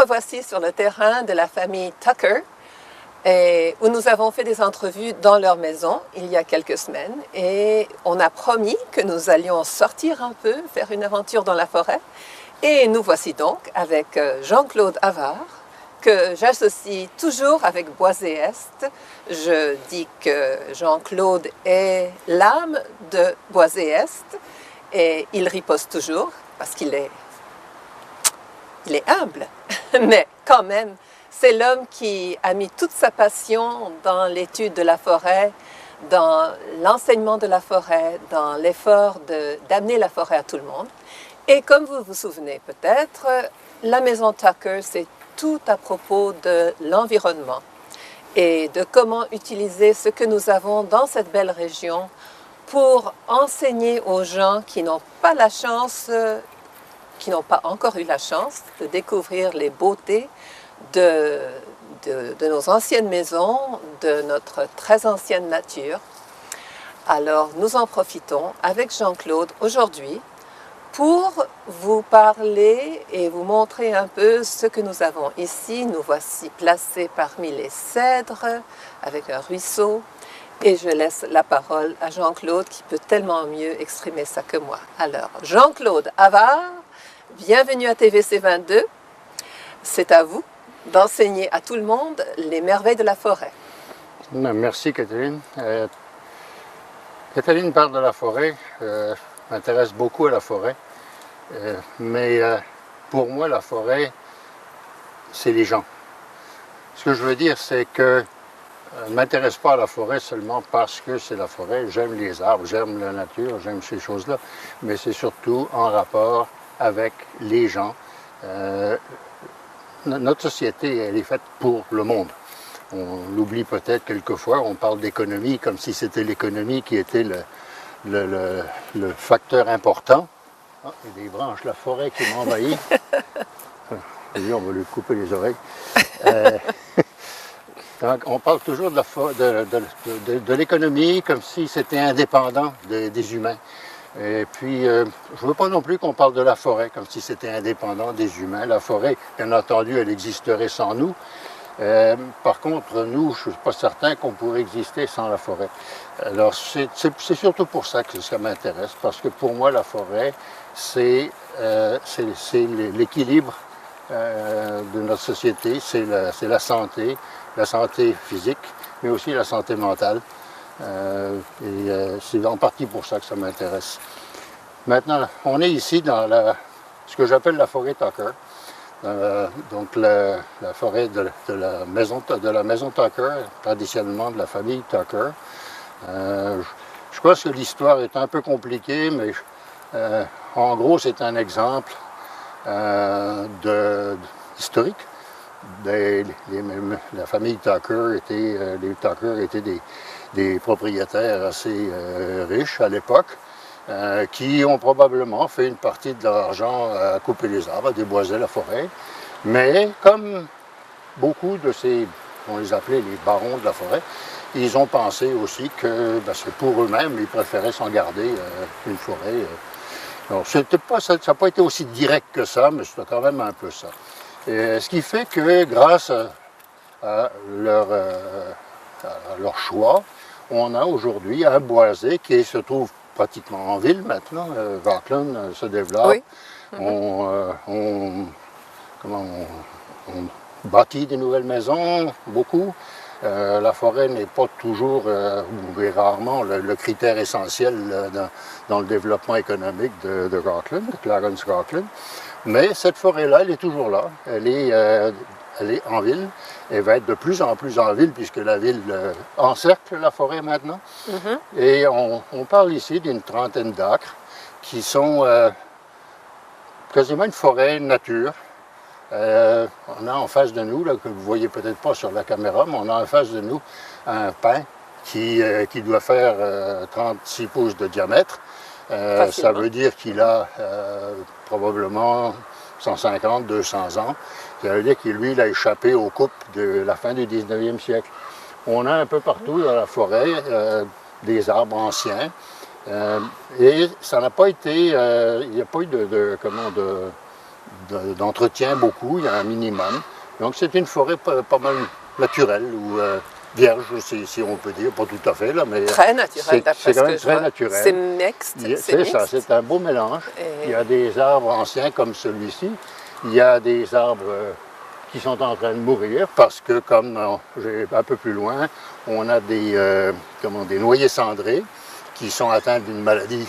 revoici sur le terrain de la famille Tucker, et où nous avons fait des entrevues dans leur maison il y a quelques semaines. Et on a promis que nous allions sortir un peu, faire une aventure dans la forêt. Et nous voici donc avec Jean-Claude Havard, que j'associe toujours avec Boisé-Est. Je dis que Jean-Claude est l'âme de Boisé-Est, et il riposte toujours parce qu'il est humble, mais quand même, c'est l'homme qui a mis toute sa passion dans l'étude de la forêt, dans l'enseignement de la forêt, dans l'effort d'amener la forêt à tout le monde. Et comme vous vous souvenez peut-être, la maison Tucker, c'est tout à propos de l'environnement et de comment utiliser ce que nous avons dans cette belle région pour enseigner aux gens qui n'ont pas la chance, qui n'ont pas encore eu la chance de découvrir les beautés de nos anciennes maisons, de notre très ancienne nature. Alors nous en profitons avec Jean-Claude aujourd'hui pour vous parler et vous montrer un peu ce que nous avons ici. Nous voici placés parmi les cèdres avec un ruisseau. Et je laisse la parole à Jean-Claude qui peut tellement mieux exprimer ça que moi. Alors, Jean-Claude Havard, bienvenue à TVC 22. C'est à vous d'enseigner à tout le monde les merveilles de la forêt. Merci Catherine. Catherine parle de la forêt. M'intéresse beaucoup à la forêt. Mais pour moi, la forêt, c'est les gens. Ce que je veux dire, c'est que je ne m'intéresse pas à la forêt seulement parce que c'est la forêt. J'aime les arbres, j'aime la nature, j'aime ces choses-là. Mais c'est surtout en rapport avec les gens. Notre société, elle est faite pour le monde. On l'oublie peut-être quelquefois, on parle d'économie comme si c'était l'économie qui était le facteur important. Ah, il y a des branches de la forêt qui m'envahissent. On va lui couper les oreilles. Donc, on parle toujours de l'économie comme si c'était indépendant des humains. Et puis, je ne veux pas non plus qu'on parle de la forêt comme si c'était indépendant des humains. La forêt, bien entendu, elle existerait sans nous. Par contre, nous, je ne suis pas certain qu'on pourrait exister sans la forêt. Alors, c'est surtout pour ça que ça m'intéresse, parce que pour moi, la forêt, c'est l'équilibre de notre société, c'est la santé physique, mais aussi la santé mentale. C'est en partie pour ça que ça m'intéresse. Maintenant, on est ici dans ce que j'appelle la forêt Tucker. Donc la forêt de la maison Tucker, traditionnellement de la famille Tucker. Je crois que l'histoire est un peu compliquée, mais en gros c'est un exemple historique. La famille Tucker les Tucker étaient des propriétaires assez riches à l'époque, qui ont probablement fait une partie de leur argent à couper les arbres, à déboiser la forêt. Mais comme beaucoup de on les appelait les barons de la forêt, ils ont pensé aussi que c'est pour eux-mêmes, ils préféraient s'en garder une forêt. Alors, ça n'a pas été aussi direct que ça, mais c'était quand même un peu ça. Et, ce qui fait que grâce à leur choix, on a aujourd'hui un boisé qui se trouve pratiquement en ville maintenant. Rockland se développe. Oui. On bâtit des nouvelles maisons, beaucoup. La forêt n'est pas toujours, ou rarement, le critère essentiel dans le développement économique de Rockland, de Clarence Rockland. Mais cette forêt-là, elle est toujours là. Elle est en ville. Elle va être de plus en plus en ville, puisque la ville encercle la forêt maintenant. Mm-hmm. Et on parle ici d'une trentaine d'acres qui sont quasiment une forêt nature. On a en face de nous, là, que vous ne voyez peut-être pas sur la caméra, mais on a en face de nous un pin qui doit faire 36 pouces de diamètre. Ça veut dire qu'il a probablement 150, 200 ans. Ça veut dire qu'il, lui, il a échappé aux coupes de la fin du 19e siècle. On a un peu partout dans la forêt des arbres anciens. Et ça n'a pas été... il n'y a pas eu d'entretien beaucoup, il y a un minimum. Donc c'est une forêt pas mal naturelle ou vierge, si on peut dire, pas tout à fait, là, mais très naturel, c'est quand même très naturel. C'est mixte. C'est ça, c'est un beau mélange. Il y a des arbres anciens comme celui-ci. Il y a des arbres qui sont en train de mourir parce que, comme j'ai un peu plus loin, on a des noyers cendrés qui sont atteints d'une maladie,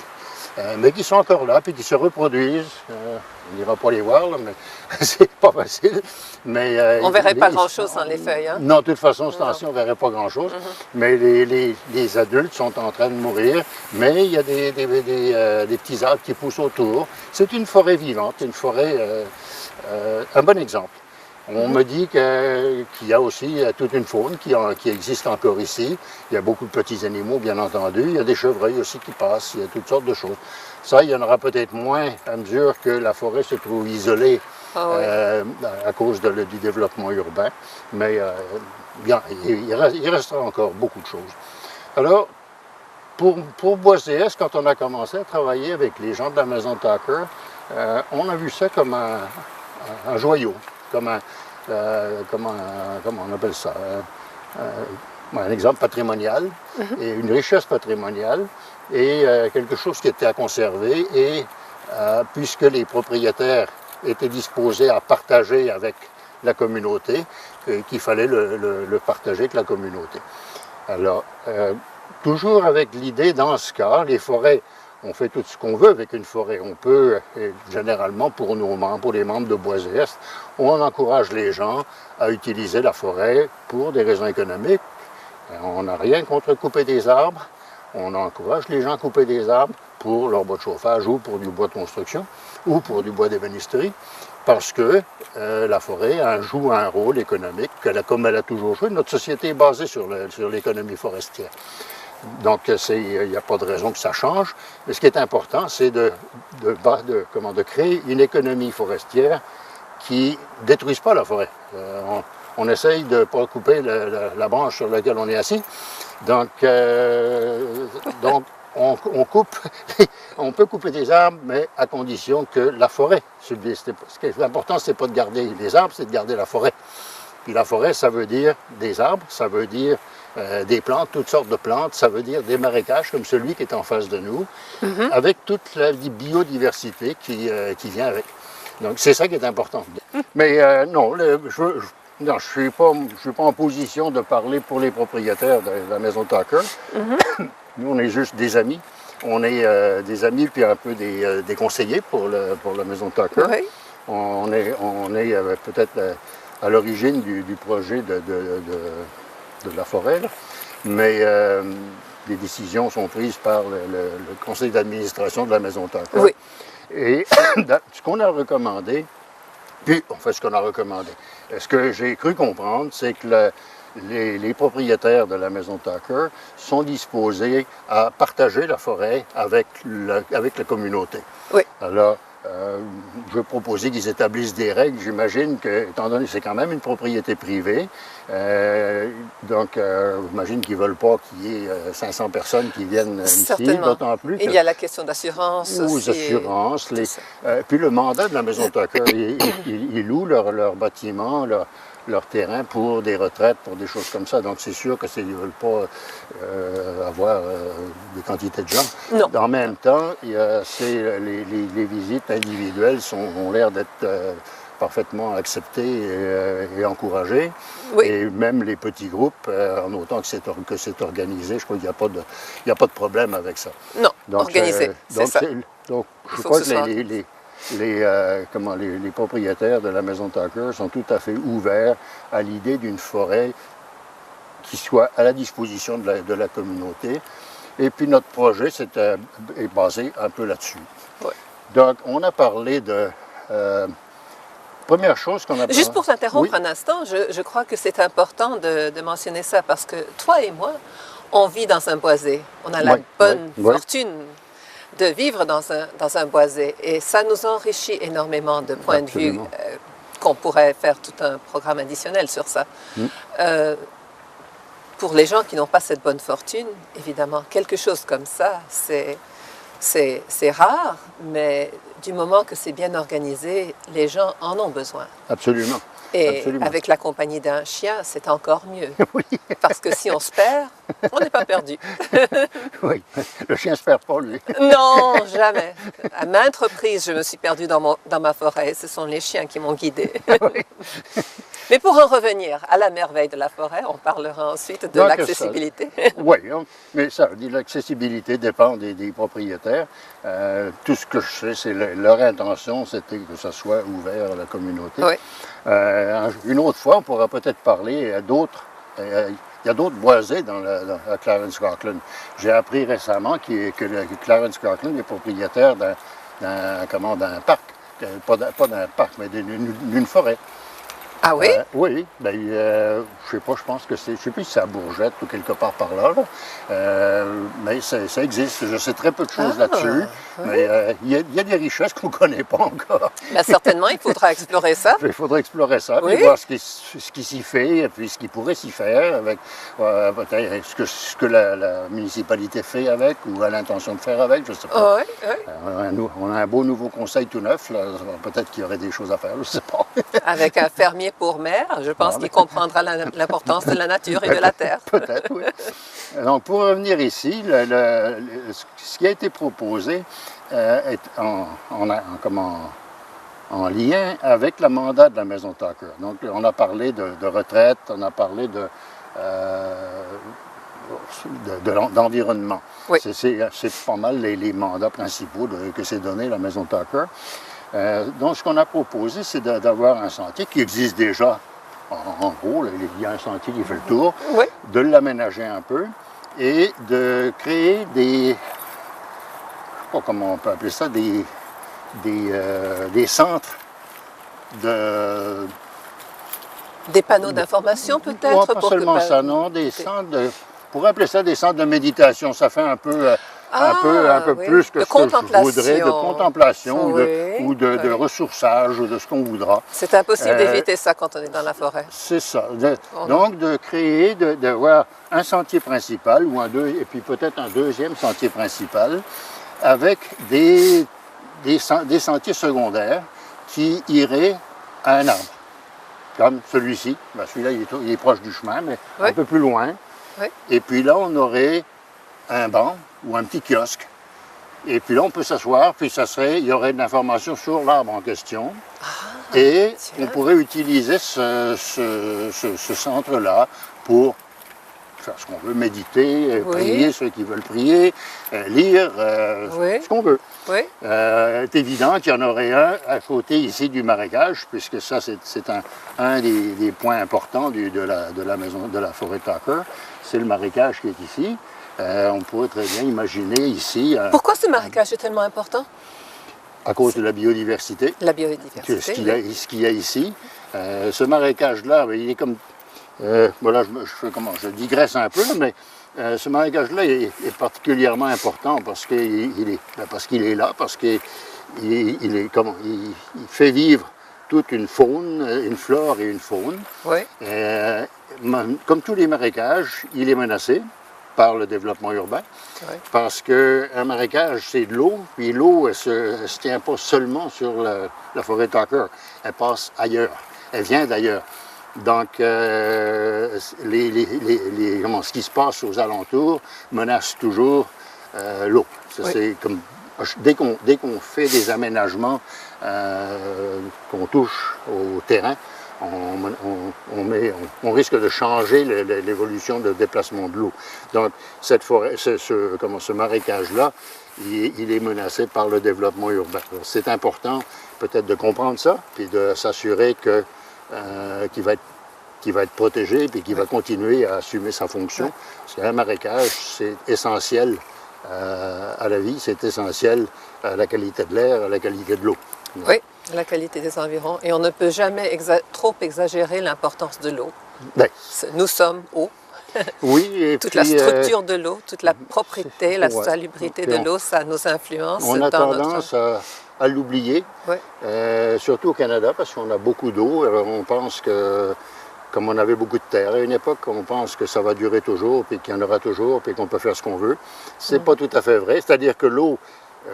mais qui sont encore là, puis qui se reproduisent. On n'ira pas les voir, là, mais c'est pas facile. Mais, on ne verrait pas grand-chose sans les feuilles. Hein? Non, de toute façon, ce temps-ci, on ne verrait pas grand-chose. Mais les adultes sont en train de mourir, mais il y a des petits arbres qui poussent autour. C'est une forêt vivante, une forêt, un bon exemple. On me dit qu'il y a aussi toute une faune qui existe encore ici. Il y a beaucoup de petits animaux, bien entendu. Il y a des chevreuils aussi qui passent. Il y a toutes sortes de choses. Ça, il y en aura peut-être moins à mesure que la forêt se trouve isolée à cause du développement urbain. Mais bien, il restera encore beaucoup de choses. Alors, pour Boisséesque, quand on a commencé à travailler avec les gens de la maison Tucker, on a vu ça comme un joyau. Comment on appelle ça, un exemple patrimonial, et une richesse patrimoniale, et quelque chose qui était à conserver, et puisque les propriétaires étaient disposés à partager avec la communauté, qu'il fallait le partager avec la communauté. Alors, toujours avec l'idée, dans ce cas, les forêts, on fait tout ce qu'on veut avec une forêt. On peut, généralement, pour nos membres, pour les membres de Boisséesque, on encourage les gens à utiliser la forêt pour des raisons économiques. On n'a rien contre couper des arbres. On encourage les gens à couper des arbres pour leur bois de chauffage ou pour du bois de construction ou pour du bois d'ébénisterie, parce que la forêt joue un rôle économique, comme elle a toujours joué. Notre société est basée sur l'économie forestière. Donc, il n'y a pas de raison que ça change. Mais ce qui est important, c'est de créer une économie forestière qui ne détruise pas la forêt. On essaye de ne pas couper la branche sur laquelle on est assis. Donc on coupe, on peut couper des arbres, mais à condition que la forêt subsiste. Ce qui est important, ce n'est pas de garder les arbres, c'est de garder la forêt. Puis la forêt, ça veut dire des arbres, ça veut dire des plantes, toutes sortes de plantes, ça veut dire des marécages comme celui qui est en face de nous, avec toute la biodiversité qui vient avec. Donc c'est ça qui est important. Mais non, je ne suis pas en position de parler pour les propriétaires de la maison Tucker. Nous, on est juste des amis. On est des amis puis un peu des conseillers pour la maison Tucker. Oui. On est peut-être à l'origine du projet de la forêt, là. Mais les décisions sont prises par le conseil d'administration de la maison Tucker. Oui. Et ce qu'on a recommandé, puis on fait ce qu'on a recommandé. Ce que j'ai cru comprendre, c'est que les propriétaires de la maison Tucker sont disposés à partager la forêt avec la communauté. Oui. Alors, je vais proposer qu'ils établissent des règles. J'imagine que, étant donné que c'est quand même une propriété privée, donc j'imagine qu'ils ne veulent pas qu'il y ait 500 personnes qui viennent ici, d'autant plus que... Il y a la question d'assurance aussi. Assurances. Puis le mandat de la maison Tucker, ils louent leur bâtiment, leur terrain pour des retraites, pour des choses comme ça. Donc c'est sûr qu'ils ne veulent pas avoir des quantités de gens. Non. En même temps, les visites individuelles ont l'air d'être parfaitement acceptées et encouragées. Oui. Et même les petits groupes, en autant que c'est organisé, je crois qu'il n'y a pas de problème avec ça. Non, donc, organisé, c'est ça. Donc je crois que les propriétaires de la maison Tucker sont tout à fait ouverts à l'idée d'une forêt qui soit à la disposition de la communauté. Et puis notre projet est basé un peu là-dessus. Ouais. Donc on a parlé de... première chose qu'on a... Juste pour t'interrompre un instant, je crois que c'est important de mentionner ça parce que toi et moi, on vit dans un boisé. On a la bonne fortune de vivre dans un boisé. Et ça nous enrichit énormément de points de vue qu'on pourrait faire tout un programme additionnel sur ça. Pour les gens qui n'ont pas cette bonne fortune, évidemment, quelque chose comme ça, c'est rare, mais du moment que c'est bien organisé, les gens en ont besoin. Absolument. Et Absolument. avec la compagnie d'un chien, c'est encore mieux. Oui, Parce que si on se perd, on n'est pas perdu. oui. Le chien ne se perd pas, lui. Non, jamais. À maintes reprises, je me suis perdue dans ma forêt. Ce sont les chiens qui m'ont guidée. Mais pour en revenir à la merveille de la forêt, on parlera ensuite de Donc, l'accessibilité. Oui, mais ça, l'accessibilité dépend des propriétaires. Tout ce que je sais, c'est leur intention, c'était que ça soit ouvert à la communauté. Oui. Une autre fois, on pourra peut-être parler d'autres. Il y a d'autres boisés à Clarence Coquitlam. J'ai appris récemment que Clarence Coquitlam est propriétaire d'un parc. Pas d'un parc, mais d'une forêt. Ah oui? Oui, ben, je sais pas, je pense que je sais plus si c'est à Bourgette ou quelque part par là, mais ça existe. Je sais très peu de choses là-dessus, mais il y a des richesses qu'on ne connaît pas encore. Ben, certainement, il faudra explorer ça. Il faudrait explorer ça, Oui. puis voir ce qui s'y fait, et puis ce qui pourrait s'y faire, avec peut-être ce que la municipalité fait avec, ou a l'intention de faire avec, je ne sais pas. Oui, oui. On a un beau nouveau conseil tout neuf, là. Peut-être qu'il y aurait des choses à faire, je ne sais pas. Avec un fermier pour maire, je pense qu'il comprendra l'importance de la nature et de la terre. Peut-être, oui. Donc, pour revenir ici, ce qui a été proposé est en lien avec le mandat de la Maison Tucker. Donc, on a parlé de retraite, on a parlé d'environnement. Oui. C'est pas mal les mandats principaux que s'est donné la Maison Tucker. Donc, ce qu'on a proposé, c'est d'avoir un sentier qui existe déjà. En gros, il y a un sentier qui fait le tour, Oui. de l'aménager un peu et de créer des, je ne sais pas comment on peut appeler ça, des centres de... Des panneaux d'information peut-être? Ouais, pas seulement ça, non, des centres de... On pourrait appeler ça des centres de méditation. Ça fait un peu oui. plus que De ce que je contemplation. voudrais, de contemplation Oui, ou de oui. ressourçage ou de ce qu'on voudra. C'est impossible d'éviter ça quand on est dans la forêt. C'est ça. Donc, de créer, d'avoir un sentier principal et puis peut-être un deuxième sentier principal avec des sentiers secondaires qui iraient à un arbre. Comme celui-ci. Ben, celui-là, il est proche du chemin, mais Oui. un peu plus loin. Oui. Et puis là, on aurait un banc ou un petit kiosque. Et puis là, on peut s'asseoir, puis il y aurait de l'information sur l'arbre en question. Et tiens. on pourrait utiliser ce centre-là pour faire ce qu'on veut, méditer, Oui. prier ceux qui veulent prier, lire, Oui. ce qu'on veut. Oui. C'est évident qu'il y en aurait un à côté ici du marécage, puisque ça, c'est un des points importants de la maison de la forêt Tucker. C'est le marécage qui est ici. On pourrait très bien imaginer ici... Pourquoi ce marécage est tellement important? À cause de la biodiversité. La biodiversité. Ce qu'il y a ici. Ce marécage-là, il est comme... voilà, je digresse un peu, mais ce marécage-là est particulièrement important parce qu'il est là, parce qu'il il fait vivre toute une faune, une flore et une faune. Oui. Comme tous les marécages, il est menacé par le développement urbain, Oui. parce qu'un marécage, c'est de l'eau, puis l'eau, elle ne se tient pas seulement sur la forêt Tucker, elle passe ailleurs, elle vient d'ailleurs. Donc, ce qui se passe aux alentours menace toujours l'eau. Oui. C'est comme, dès qu'on fait des aménagements, qu'on touche au terrain, on risque de changer l'évolution de déplacement de l'eau. Donc, cette forêt, ce marécage-là, il est menacé par le développement urbain. C'est important peut-être de comprendre ça, puis de s'assurer qu'il va être protégé et qu'il va continuer à assumer sa fonction. Parce qu'un marécage, c'est essentiel à la vie, c'est essentiel à la qualité de l'air, à la qualité de l'eau. Oui, la qualité des environs. Et on ne peut jamais trop exagérer l'importance de l'eau. Ben, Nous sommes eau. oui, et Toute puis, la structure de l'eau, toute la propreté, la ouais. salubrité Puis de l'eau, ça nous influence on a dans tendance à l'oublier, Oui. Surtout au Canada, parce qu'on a beaucoup d'eau. Alors on pense que, comme on avait beaucoup de terre à une époque, on pense que ça va durer toujours, puis qu'il y en aura toujours, puis qu'on peut faire ce qu'on veut. C'est pas tout à fait vrai. C'est-à-dire que l'eau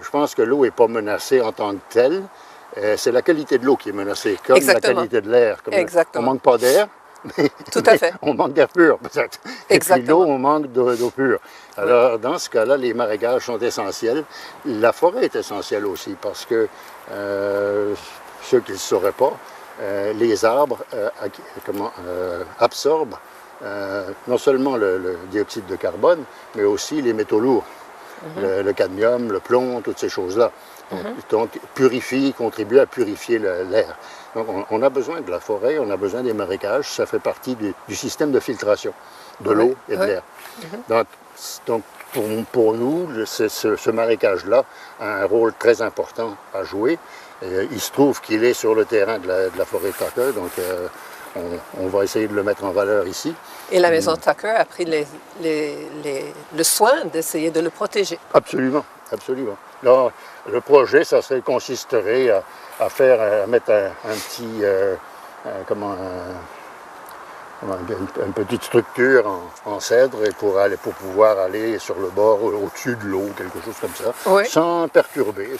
je pense que l'eau n'est pas menacée en tant que telle. C'est la qualité de l'eau qui est menacée, comme Exactement. la qualité de l'air. Exactement. On ne manque pas d'air, mais, Tout à fait. on manque d'air pur, peut-être. Et puis Exactement. l'eau, on manque d'eau pure. Alors, dans ce cas-là, les marécages sont essentiels. La forêt est essentielle aussi, parce que, ceux qui ne le sauraient pas, les arbres absorbent non seulement le dioxyde de carbone, mais aussi les métaux lourds, le cadmium, le plomb, toutes ces choses-là. Donc, contribue à purifier l'air. Donc, on a besoin de la forêt, on a besoin des marécages, ça fait partie du système de filtration de l'eau et de l'air. Donc, pour nous, ce marécage-là a un rôle très important à jouer. Il se trouve qu'il est sur le terrain de la forêt Tucker, donc on va essayer de le mettre en valeur ici. Et la maison Tucker a pris le soin d'essayer de le protéger. Absolument, absolument. Là, le projet, consisterait à mettre un petit, une petite structure en cèdre et pour pouvoir aller sur le bord, au-dessus de l'eau, quelque chose comme ça, Oui. sans perturber,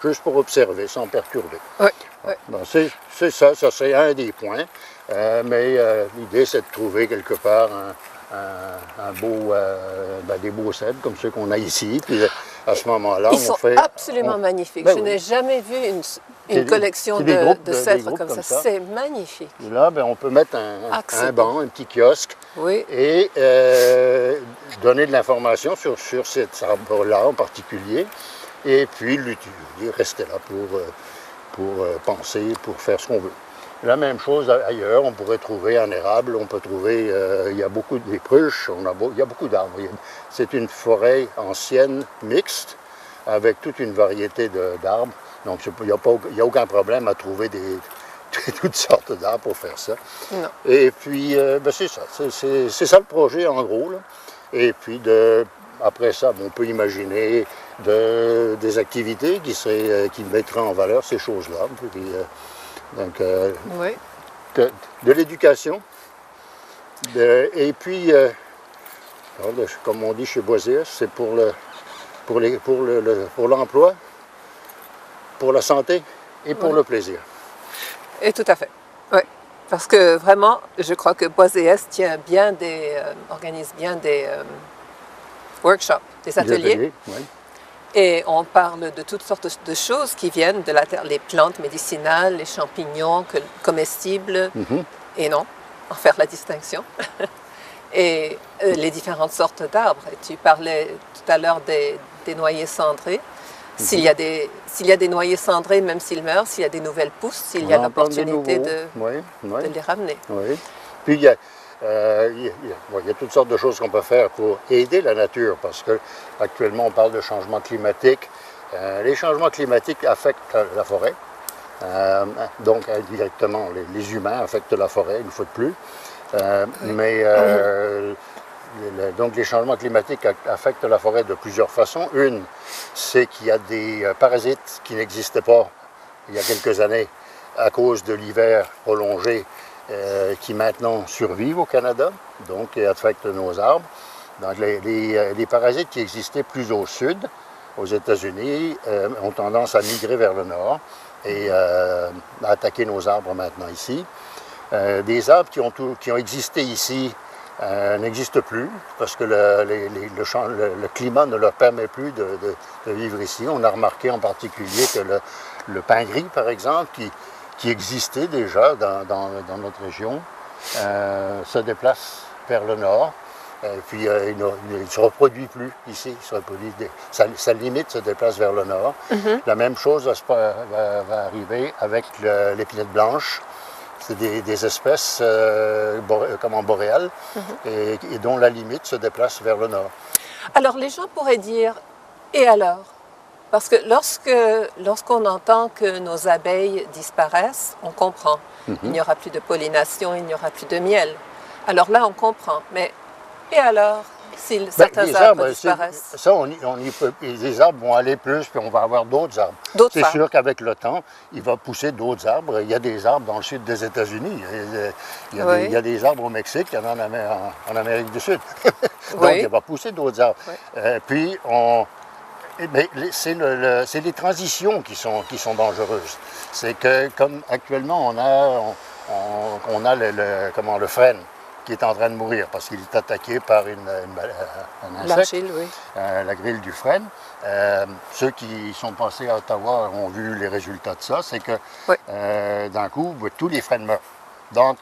juste pour observer, sans perturber. Oui, oui. Bon, c'est ça c'est un des points, mais l'idée c'est de trouver quelque part des beaux cèdres comme ceux qu'on a ici, puis à ce moment-là, Ils sont absolument magnifiques. Ben Je n'ai jamais vu une collection des de groupes cèdres comme ça. C'est magnifique. Et là, on peut mettre un banc, un petit kiosque, Oui. et donner de l'information sur cet arbre-là en particulier, et puis l'utiliser, rester là pour penser, pour faire ce qu'on veut. La même chose ailleurs, on pourrait trouver un érable, on peut trouver, il y a beaucoup de pruches, il y a beaucoup d'arbres. C'est une forêt ancienne, mixte, avec toute une variété d'arbres. Donc il n'y a aucun problème à trouver toutes sortes d'arbres pour faire ça. Non. Et puis, c'est ça. C'est ça le projet en gros, là. Et puis, après ça, on peut imaginer des activités qui mettraient en valeur ces choses-là. Donc, Oui. de l'éducation. Et puis, comme on dit chez Boisier, c'est pour l'emploi, pour la santé et pour le plaisir. Et tout à fait. Oui. Parce que vraiment, je crois que Boisier organise bien des workshops, des ateliers. Oui. Et on parle de toutes sortes de choses qui viennent de la terre, les plantes médicinales, les champignons comestibles, et non, en faire la distinction, et les différentes sortes d'arbres. Et tu parlais tout à l'heure des noyers cendrés. S'il y a des noyers cendrés, même s'ils meurent, s'il y a des nouvelles pousses, s'il y a l'opportunité de les ramener. Oui. Puis il y a toutes sortes de choses qu'on peut faire pour aider la nature, parce qu'actuellement on parle de changement climatique. Les changements climatiques affectent la forêt, donc indirectement les humains affectent la forêt une fois de plus. Donc les changements climatiques affectent la forêt de plusieurs façons. Une, c'est qu'il y a des parasites qui n'existaient pas il y a quelques années à cause de l'hiver prolongé, qui maintenant survivent au Canada, donc et affectent nos arbres. Donc les parasites qui existaient plus au sud, aux États-Unis, ont tendance à migrer vers le nord et à attaquer nos arbres maintenant ici. Des arbres qui ont existé ici n'existent plus parce que le climat ne leur permet plus de vivre ici. On a remarqué en particulier que le pin gris, par exemple, qui existait déjà dans notre région, se déplace vers le nord. Et puis il ne se reproduit plus ici. Sa limite se déplace vers le nord. La même chose va arriver avec l'épinette blanche. C'est des espèces boréales et dont la limite se déplace vers le nord. Alors les gens pourraient dire, et alors? Parce que lorsqu'on entend que nos abeilles disparaissent, on comprend. Il n'y aura plus de pollination, il n'y aura plus de miel. Alors là, on comprend. Mais et alors, si certains arbres disparaissent? Les arbres vont aller plus, puis on va avoir d'autres arbres. C'est sûr qu'avec le temps, il va pousser d'autres arbres. Il y a des arbres dans le sud des États-Unis. Il y a des arbres au Mexique, il y en a en Amérique du Sud. Donc, il va pousser d'autres arbres. Puis, C'est les transitions qui sont dangereuses. C'est que, comme actuellement, on a le frêne qui est en train de mourir parce qu'il est attaqué par un insecte, L'argile, oui. la grille du frêne. Ceux qui sont passés à Ottawa ont vu les résultats de ça. C'est que, oui. d'un coup, tous les frênes meurent. Donc,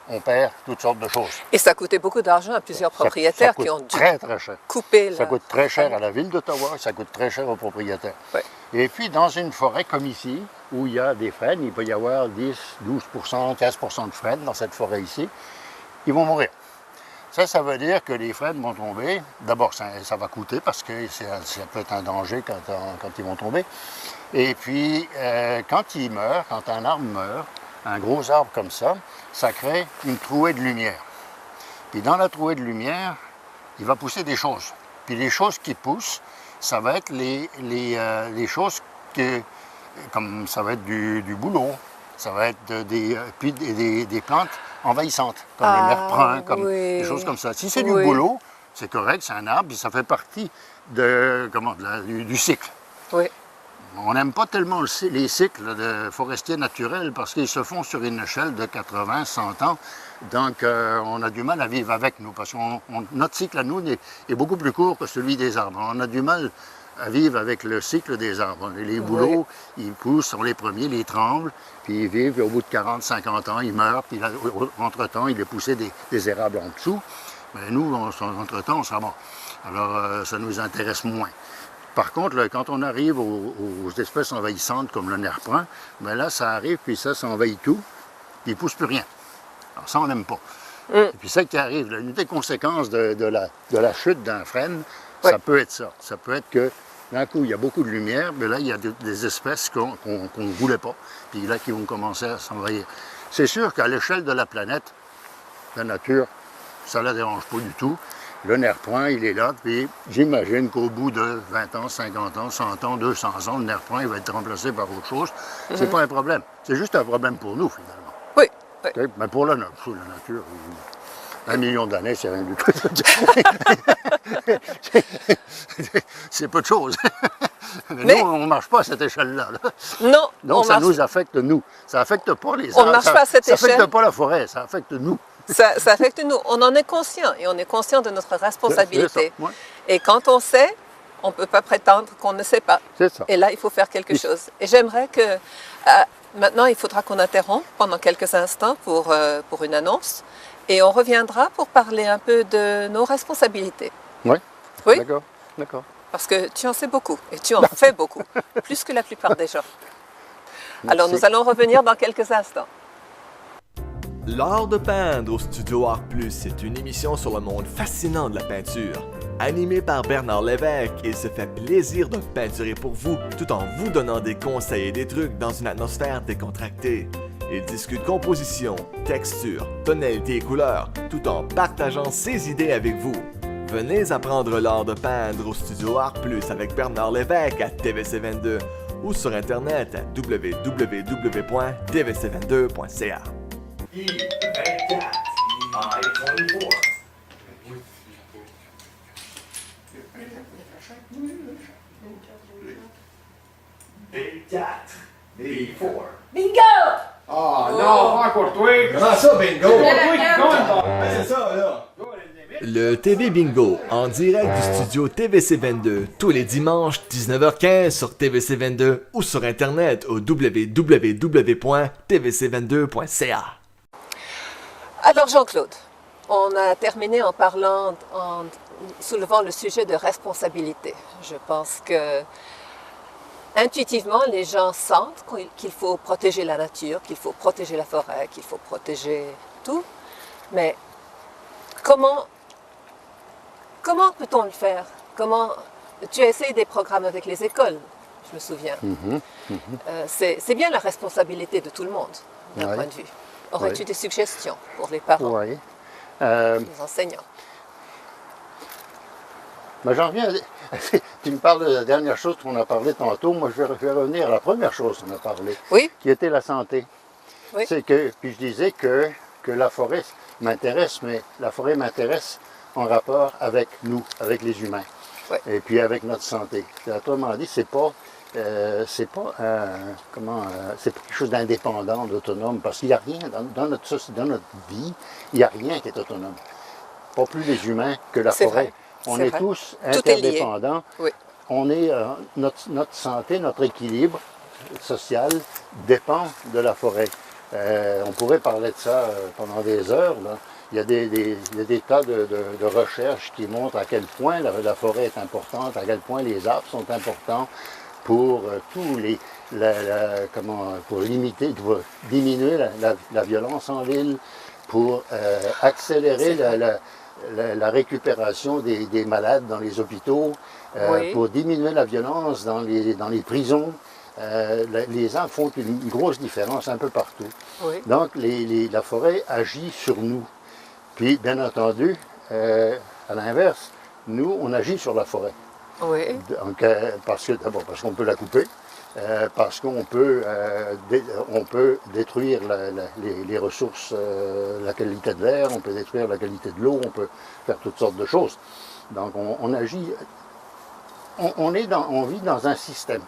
on perd toutes sortes de choses. Et ça coûtait beaucoup d'argent à plusieurs propriétaires ça qui ont coûte dû très, très cher. couper. Ça coûte très cher à la ville d'Ottawa, ça coûte très cher aux propriétaires. Oui. Et puis, dans une forêt comme ici, où il y a des frênes, il peut y avoir 10, 12 15 de frênes dans cette forêt ici, ils vont mourir. Ça veut dire que les frênes vont tomber. D'abord, ça va coûter parce que ça peut être un danger quand ils vont tomber. Et puis, quand ils meurent, quand un arbre meurt, un gros arbre comme ça crée une trouée de lumière. Puis dans la trouée de lumière, il va pousser des choses. Puis les choses qui poussent, ça va être les choses comme ça va être du bouleau, ça va être des plantes envahissantes, comme le nerf-brun, comme des choses comme ça. Si c'est du bouleau, c'est correct, c'est un arbre, puis ça fait partie du cycle. Oui. On n'aime pas tellement les cycles de forestiers naturels parce qu'ils se font sur une échelle de 80, 100 ans. Donc, on a du mal à vivre avec nous parce que notre cycle à nous est beaucoup plus court que celui des arbres. On a du mal à vivre avec le cycle des arbres. Les bouleaux, ils poussent, sont les premiers, ils tremblent, puis ils vivent, et au bout de 40, 50 ans, ils meurent, puis entre-temps, il est poussé des érables en dessous. Mais nous, entre-temps, on sera mort. Alors, ça nous intéresse moins. Par contre, quand on arrive aux espèces envahissantes comme le nerf-brun, bien là, ça arrive, puis ça envahit tout, puis il ne pousse plus rien. Alors ça, on n'aime pas. Et puis ça qui arrive, une des conséquences de la chute d'un frêne, ça peut être ça. Ça peut être que, d'un coup, il y a beaucoup de lumière, mais là, il y a des espèces qu'on ne voulait pas, puis là, qui vont commencer à s'envahir. C'est sûr qu'à l'échelle de la planète, la nature, ça ne la dérange pas du tout. Le nerf-brun, il est là, puis j'imagine qu'au bout de 20 ans, 50 ans, 100 ans, 200 ans, le nerf-brun, il va être remplacé par autre chose. C'est pas un problème. C'est juste un problème pour nous, finalement. Oui. Okay? Mais pour la nature, 1 million d'années, c'est rien du tout. C'est peu de choses. Mais nous, on ne marche pas à cette échelle-là. Non. Donc, ça nous affecte, nous. Ça n'affecte pas les arbres. On ne marche pas à cette échelle. Ça n'affecte pas la forêt, ça affecte nous. Ça affecte nous. On en est conscient et on est conscient de notre responsabilité. Ouais. Et quand on sait, on ne peut pas prétendre qu'on ne sait pas. C'est ça. Et là, il faut faire quelque chose. Et j'aimerais que... maintenant, il faudra qu'on interrompe pendant quelques instants pour une annonce. Et on reviendra pour parler un peu de nos responsabilités. Oui. Oui. D'accord. Parce que tu en sais beaucoup et tu en fais beaucoup, plus que la plupart des gens. Merci. Alors, nous allons revenir dans quelques instants. L'art de peindre au Studio Art Plus est une émission sur le monde fascinant de la peinture. Animé par Bernard Lévesque, il se fait plaisir de peinturer pour vous tout en vous donnant des conseils et des trucs dans une atmosphère décontractée. Il discute composition, texture, tonalité et couleurs tout en partageant ses idées avec vous. Venez apprendre l'art de peindre au Studio Art Plus avec Bernard Lévesque à TVC22 ou sur internet à www.tvc22.ca. I24, I24. B4, B4. Bingo! Ah non, pas encore toi! Comment ça, bingo? C'est pas toi qui gagne, bon. C'est ça, là. Le TV Bingo, en direct du studio TVC22, tous les dimanches 19h15 sur TVC22 ou sur internet au www.tvc22.ca. Alors Jean-Claude, on a terminé en parlant, en soulevant le sujet de responsabilité. Je pense que intuitivement, les gens sentent qu'il faut protéger la nature, qu'il faut protéger la forêt, qu'il faut protéger tout. Mais comment peut-on le faire? Tu as essayé des programmes avec les écoles, je me souviens. C'est bien la responsabilité de tout le monde, d'un point de vue. Aurais-tu des suggestions pour les parents, Oui. les enseignants? Ben, j'en reviens. Tu me parles de la dernière chose qu'on a parlé tantôt. Moi, je vais revenir à la première chose qu'on a parlé, qui était la santé. Oui. Puis je disais que la forêt m'intéresse, mais la forêt m'intéresse en rapport avec nous, avec les humains. Oui. et puis avec notre santé. Autrement dit, c'est pas quelque chose d'indépendant, d'autonome, parce qu'il n'y a rien dans notre vie, il n'y a rien qui est autonome. Pas plus les humains que la C'est forêt. vrai. On C'est est vrai. tous Tout est lié. interdépendants. Oui. On est, notre santé, notre équilibre social dépend de la forêt. On pourrait parler de ça pendant des heures, là. Il y a des tas de recherches qui montrent à quel point la forêt est importante, à quel point les arbres sont importants pour pour limiter, pour diminuer la violence en ville, pour accélérer la récupération des malades dans les hôpitaux, Oui. pour diminuer la violence dans les prisons. Les arbres font une grosse différence un peu partout. Oui. Donc, la forêt agit sur nous. Puis, bien entendu, à l'inverse, nous, on agit sur la forêt. Oui. Donc, parce qu'on peut la couper, parce qu'on peut, on peut détruire les ressources, la qualité de l'air, on peut détruire la qualité de l'eau, on peut faire toutes sortes de choses. Donc, on agit, on vit dans un système.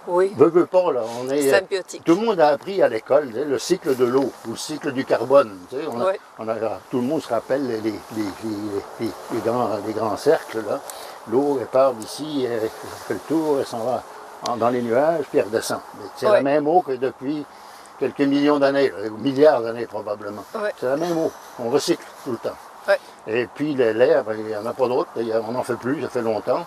Oui. Veut pas, là, Symbiotique. tout le monde a appris à l'école le cycle de l'eau ou le cycle du carbone. Tu sais, Oui. tout le monde se rappelle les grands cercles, là. L'eau, elle part d'ici, elle fait le tour, elle s'en va dans les nuages, puis elle redescend. C'est Oui. la même eau que depuis quelques millions d'années, ou milliards d'années probablement. Oui. C'est la même eau. On recycle tout le temps. Oui. Et puis l'air, il n'y en a pas d'autre, on n'en fait plus, ça fait longtemps.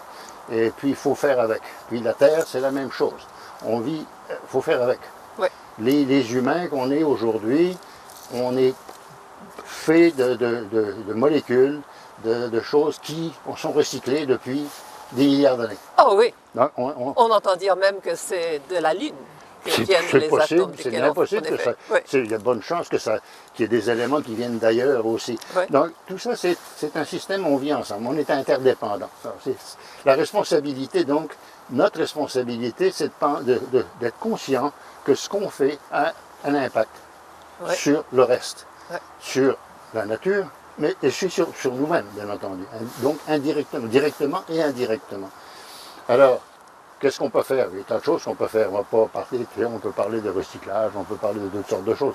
Et puis il faut faire avec. Puis la terre, c'est la même chose. On vit, il faut faire avec. Oui. Les humains qu'on est aujourd'hui, on est fait de molécules, de choses qui sont recyclées depuis des milliards d'années. Oh oui. Donc, On entend dire même que c'est de la Lune que viennent c'est les possible, atomes c'est desquels bien on possible fait que ça. Oui. Il y a de bonnes chances qu'il y ait des éléments qui viennent d'ailleurs aussi. Oui. Donc, tout ça, c'est un système, on vit ensemble, on est interdépendants. Alors, la responsabilité, donc, notre responsabilité, c'est d'être conscient que ce qu'on fait a un impact Oui. sur le reste, Oui. sur la nature, mais aussi sur nous-mêmes, bien entendu. Donc, indirectement, directement et indirectement. Alors, qu'est-ce qu'on peut faire? Il y a tant de choses qu'on peut faire. On va pas parler, on peut parler de recyclage, on peut parler de toutes sortes de choses.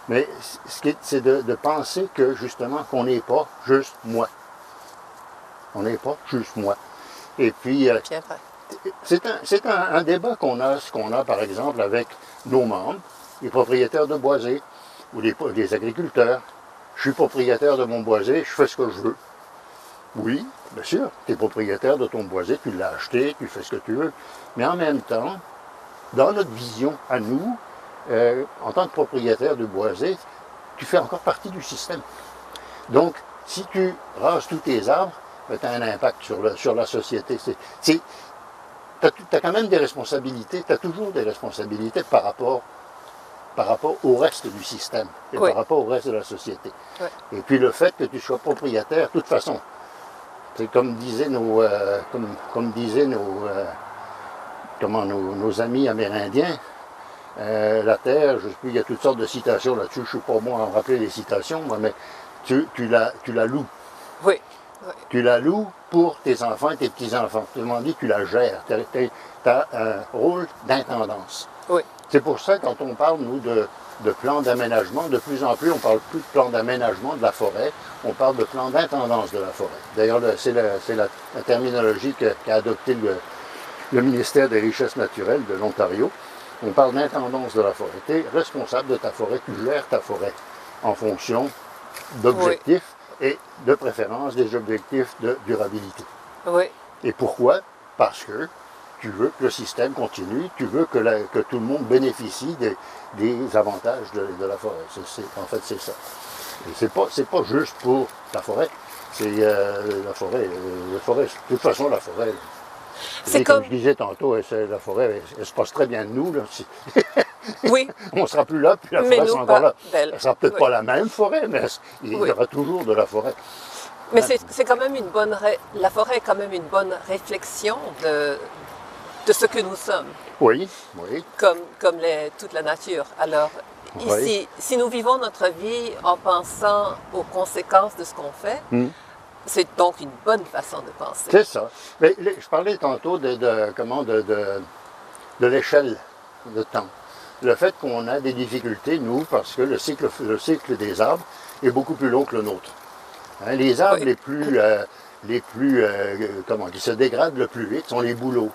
Mais c'est de penser que, justement, qu'on n'est pas juste moi. On n'est pas juste moi. Et puis, Bien vrai. c'est un débat qu'on a, par exemple, avec nos membres, les propriétaires de boisés ou les agriculteurs. Je suis propriétaire de mon boisé, je fais ce que je veux. Oui, bien sûr, tu es propriétaire de ton boisé, tu l'as acheté, tu fais ce que tu veux. Mais en même temps, dans notre vision à nous, en tant que propriétaire de boisé, tu fais encore partie du système. Donc, si tu rases tous tes arbres, tu as un impact sur la société. Tu as quand même des responsabilités, tu as toujours des responsabilités par rapport au reste du système et Oui. par rapport au reste de la société. Oui. Et puis le fait que tu sois propriétaire, de toute façon, c'est comme disaient nos amis amérindiens, la terre, je sais plus, il y a toutes sortes de citations là-dessus, je ne suis pas moi à en rappeler les citations, moi, mais tu la loues. Oui. Oui. Tu la loues pour tes enfants et tes petits-enfants. Autrement dit, tu la gères. Tu as un rôle d'intendance. Oui. C'est pour ça, quand on parle, nous, de plans d'aménagement, de plus en plus, on ne parle plus de plan d'aménagement de la forêt, on parle de plan d'intendance de la forêt. D'ailleurs, c'est la terminologie qu'a adopté le ministère des Richesses naturelles de l'Ontario. On parle d'intendance de la forêt. Tu es responsable de ta forêt, tu gères ta forêt en fonction d'objectifs et de préférence des objectifs de durabilité. Oui. Et pourquoi? Parce que tu veux que le système continue, tu veux que tout le monde bénéficie des avantages de la forêt. En fait, c'est ça. Et c'est pas juste pour la forêt. C'est la forêt. De toute façon, la forêt. C'est comme comme... je disais tantôt, la forêt, elle se passe très bien de nous. Là. Oui. On ne sera plus là, puis la Mais forêt nous, sera encore là. d'elle. Elle ne sera peut-être Oui. pas la même forêt, mais il y Oui. aura toujours de la forêt. Mais c'est quand même une bonne... La forêt est quand même une bonne réflexion de ce que nous sommes, Oui. comme toute la nature. Alors, Oui. ici, si nous vivons notre vie en pensant aux conséquences de ce qu'on fait, C'est donc une bonne façon de penser. C'est ça. Mais je parlais tantôt de l'échelle de temps. Le fait qu'on a des difficultés, nous, parce que le cycle des arbres est beaucoup plus long que le nôtre. Hein, les arbres qui se dégradent le plus vite sont les bouleaux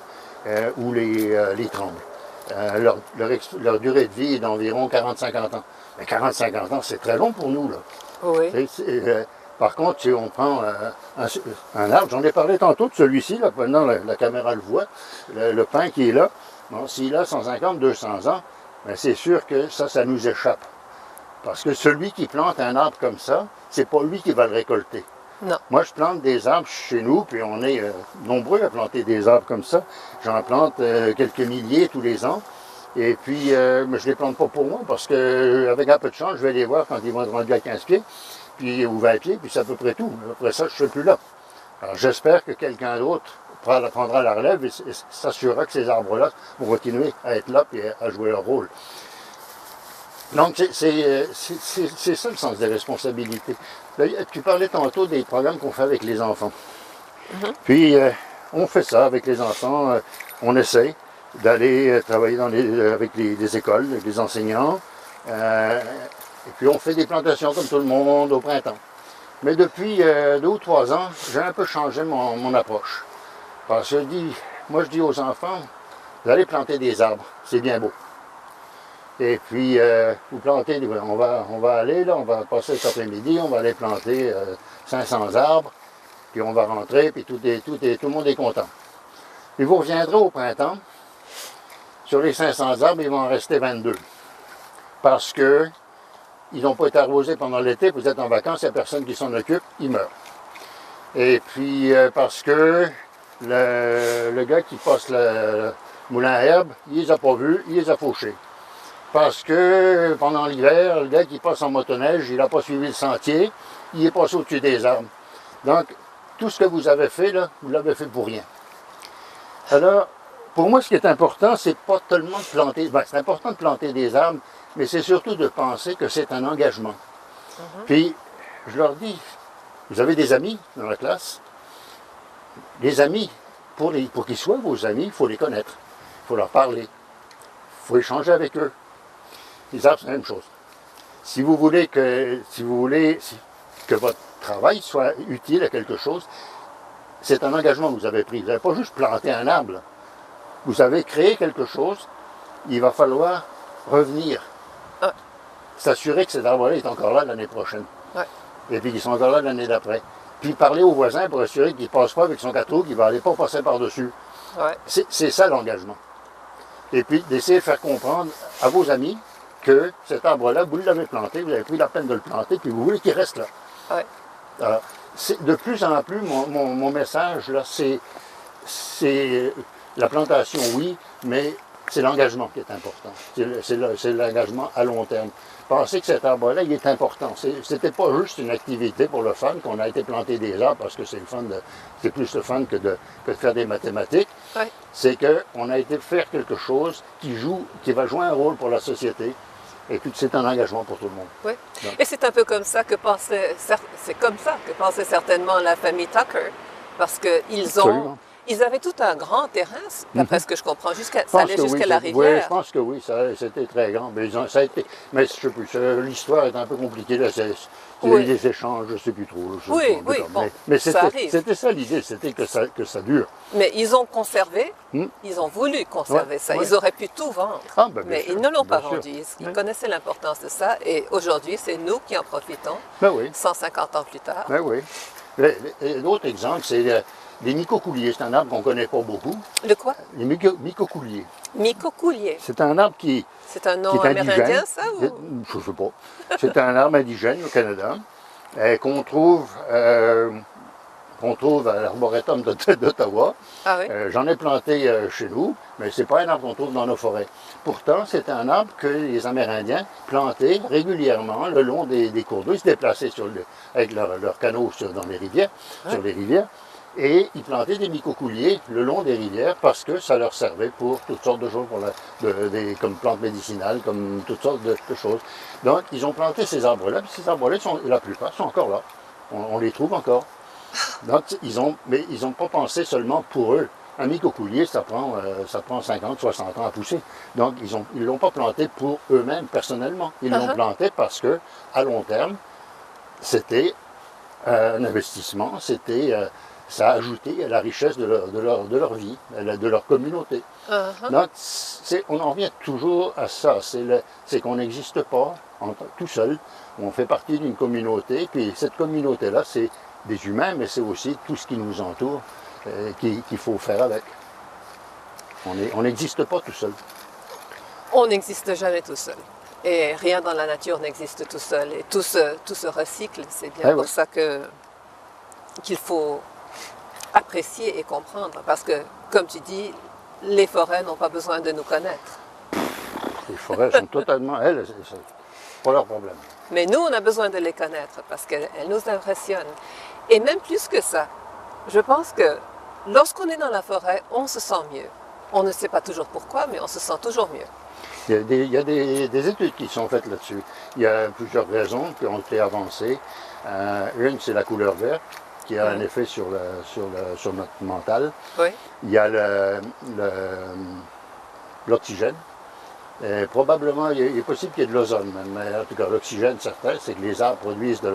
ou les trembles. Leur durée de vie est d'environ 40-50 ans. Mais 40-50 ans, c'est très long pour nous, là. Oui. Par contre, si on prend un arbre, j'en ai parlé tantôt de celui-ci, là, maintenant la caméra le voit, le pin qui est là, bon, s'il a 150-200 ans, ben c'est sûr que ça nous échappe. Parce que celui qui plante un arbre comme ça, c'est pas lui qui va le récolter. Non. Moi, je plante des arbres chez nous, puis on est nombreux à planter des arbres comme ça. J'en plante quelques milliers tous les ans. Et puis, mais je ne les plante pas pour moi, parce qu'avec un peu de chance, je vais les voir quand ils vont être rendus à 15 pieds, puis, ou 20 pieds, puis c'est à peu près tout. Après ça, je ne serai plus là. Alors, j'espère que quelqu'un d'autre prendra la relève et s'assurera que ces arbres-là vont continuer à être là et à jouer leur rôle. Donc, c'est ça le sens des responsabilités. Tu parlais tantôt des programmes qu'on fait avec les enfants. Puis, on fait ça avec les enfants. On essaie d'aller travailler avec les écoles, avec les enseignants. Et puis, on fait des plantations comme tout le monde au printemps. Mais depuis 2 ou 3 ans, j'ai un peu changé mon approche. Parce que moi, je dis aux enfants, vous allez planter des arbres, c'est bien beau. Et puis, vous plantez, on va aller, là, on va passer cet après-midi, on va aller planter 500 arbres, puis on va rentrer, puis tout le monde est content. Et vous reviendrez au printemps, sur les 500 arbres, il va en rester 22. Parce que ils n'ont pas été arrosés pendant l'été, vous êtes en vacances, il n'y a personne qui s'en occupe, ils meurent. Et puis, parce que le gars qui passe le moulin à herbe, il les a pas vus, il les a fauchés. Parce que pendant l'hiver, le gars qui passe en motoneige, il n'a pas suivi le sentier, il est passé au-dessus des arbres. Donc, tout ce que vous avez fait, là, vous l'avez fait pour rien. Alors, pour moi, ce qui est important, c'est pas tellement de planter, c'est important de planter des arbres, mais c'est surtout de penser que c'est un engagement. Puis, je leur dis, vous avez des amis dans la classe. Les amis, pour qu'ils soient vos amis, il faut les connaître, il faut leur parler, il faut échanger avec eux. Les arbres, c'est la même chose. Si vous voulez que votre travail soit utile à quelque chose, c'est un engagement que vous avez pris. Vous n'avez pas juste planté un arbre. Là. Vous avez créé quelque chose, il va falloir revenir. S'assurer que cet arbre-là est encore là l'année prochaine. Et puis qu'ils sont encore là l'année d'après. Puis parler aux voisins pour assurer qu'il ne passe pas avec son gâteau, qu'il ne va aller pas passer par-dessus. C'est ça l'engagement. Et puis d'essayer de faire comprendre à vos amis que cet arbre-là, vous l'avez planté, vous avez pris la peine de le planter, puis vous voulez qu'il reste là. Alors, de plus en plus, mon message, là, c'est la plantation, oui, mais c'est l'engagement qui est important. C'est l'engagement à long terme. Pensez que cet arbre-là, il est important. C'était pas juste une activité pour le fun, qu'on a été planter des arbres parce que c'est plus le fun que de faire des mathématiques. C'est qu'on a été faire quelque chose qui va jouer un rôle pour la société. Et puis c'est un engagement pour tout le monde. Oui. Et c'est un peu comme ça que pensait certainement la famille Tucker, parce qu'ils avaient tout un grand terrain, d'après ce que je comprends, ça allait jusqu'à la rivière. Oui, je pense que oui, c'était très grand. Mais je sais plus, l'histoire est un peu compliquée. Là, les échanges, je ne sais plus trop. Mais c'était ça l'idée, c'était que ça dure. Mais ils ont conservé, ils ont voulu conserver ça. Ils auraient pu tout vendre, mais ils ne l'ont pas vendu. Ils connaissaient l'importance de ça et aujourd'hui, c'est nous qui en profitons, 150 ans plus tard. L'autre exemple, c'est les micocouliers. C'est un arbre qu'on ne connaît pas beaucoup. Le quoi? Les micocouliers. Micocoulier. C'est un arbre qui C'est un nom amérindien, ça? Ou? Je ne sais pas. C'est un arbre indigène au Canada qu'on trouve à l'Arboretum d'Ottawa. J'en ai planté chez nous, mais ce n'est pas un arbre qu'on trouve dans nos forêts. Pourtant, c'est un arbre que les Amérindiens plantaient régulièrement le long des cours d'eau. Ils se déplaçaient avec leurs canaux dans les rivières, sur les rivières. Et ils plantaient des micocouliers le long des rivières parce que ça leur servait pour toutes sortes de choses, comme plantes médicinales, comme toutes sortes de choses. Donc, ils ont planté ces arbres-là, puis ces arbres-là, la plupart sont encore là. On les trouve encore. Donc, mais ils n'ont pas pensé seulement pour eux. Un micocoulier, ça prend 50, 60 ans à pousser. Donc, ils ne l'ont pas planté pour eux-mêmes, personnellement. Ils l'ont planté parce que, à long terme, c'était un investissement, ça a ajouté à la richesse de leur vie, de leur communauté. Donc, on en revient toujours à ça. C'est qu'on n'existe pas tout seul. On fait partie d'une communauté, puis cette communauté-là, c'est des humains, mais c'est aussi tout ce qui nous entoure qu'il faut faire avec. On n'existe pas tout seul. On n'existe jamais tout seul. Et rien dans la nature n'existe tout seul. Et tout se recycle. C'est bien pour ça qu'il faut apprécier et comprendre. Parce que, comme tu dis, les forêts n'ont pas besoin de nous connaître. Les forêts sont totalement... Elles, c'est pas leur problème. Mais nous, on a besoin de les connaître parce qu'elles nous impressionnent. Et même plus que ça, je pense que lorsqu'on est dans la forêt, on se sent mieux. On ne sait pas toujours pourquoi, mais on se sent toujours mieux. Il y a des études qui sont faites là-dessus. Il y a plusieurs raisons qui ont été avancées. Une, c'est la couleur verte, qui a un effet sur notre mental. Oui. Il y a l'oxygène. Probablement, il est possible qu'il y ait de l'ozone, mais en tout cas, l'oxygène, certain, c'est que les arbres produisent de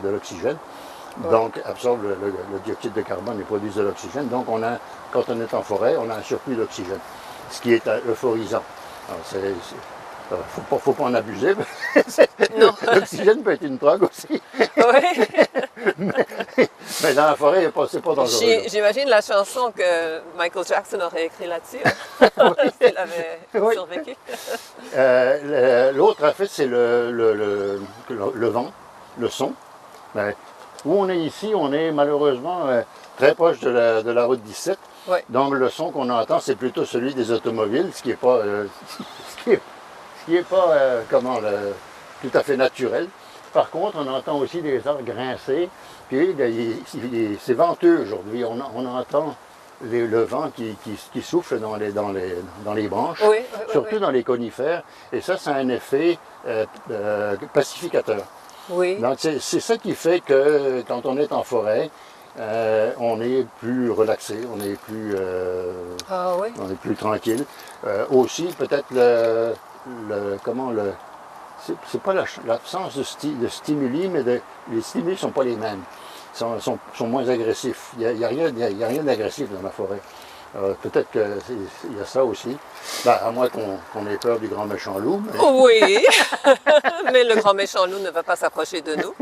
l'oxygène, donc absorbent le dioxyde de carbone et produisent de l'oxygène. Donc, quand on est en forêt, on a un surplus d'oxygène, ce qui est euphorisant. Il ne faut pas en abuser. L'oxygène peut être une drogue aussi. Oui. mais dans la forêt, c'est pas dangereux. J'imagine la chanson que Michael Jackson aurait écrite là-dessus, s'il avait survécu. L'autre effet, c'est le vent, le son. Mais où on est ici, on est malheureusement très proche de la route 17. Oui. Donc le son qu'on entend, c'est plutôt celui des automobiles, ce qui n'est pas, tout à fait naturel. Par contre, on entend aussi des arbres grincer. Puis c'est venteux aujourd'hui. On entend le vent qui souffle dans les branches, surtout dans les conifères. Et ça a un effet pacificateur. Oui. Donc c'est ça qui fait que quand on est en forêt, on est plus relaxé, on est plus tranquille. Aussi, peut-être c'est pas l'absence de stimuli, mais les stimuli ne sont pas les mêmes, sont moins agressifs. Il n'y a rien d'agressif dans la forêt. Peut-être qu'il y a ça aussi, à moins qu'on ait peur du grand méchant loup. Mais... Oui, mais le grand méchant loup ne va pas s'approcher de nous.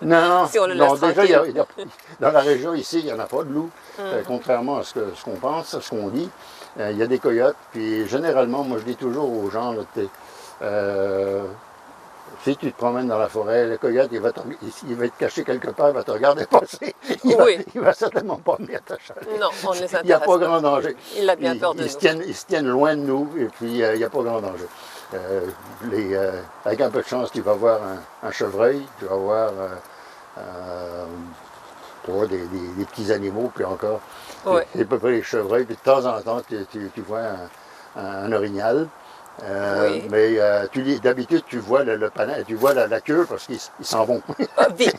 Non, si on le laisse déjà, dans la région ici, il n'y en a pas de loup, contrairement à ce qu'on pense, à ce qu'on dit. Il y a des coyotes, puis généralement, moi je dis toujours aux gens, si tu te promènes dans la forêt, le coyote, il va être caché quelque part, il va te regarder passer. Il va certainement pas venir te chercher. Non, on ne les intéresse pas. Il n'y a pas grand danger. Il a bien peur de nous. Ils se tiennent loin de nous, et puis il n'y a pas grand danger. Avec un peu de chance, tu vas voir un chevreuil, tu vas voir des petits animaux, puis encore. Ouais. C'est à peu près les chevreuils, puis de temps en temps, tu vois un orignal. Mais d'habitude, tu vois tu vois la queue parce qu'ils s'en vont. Vite!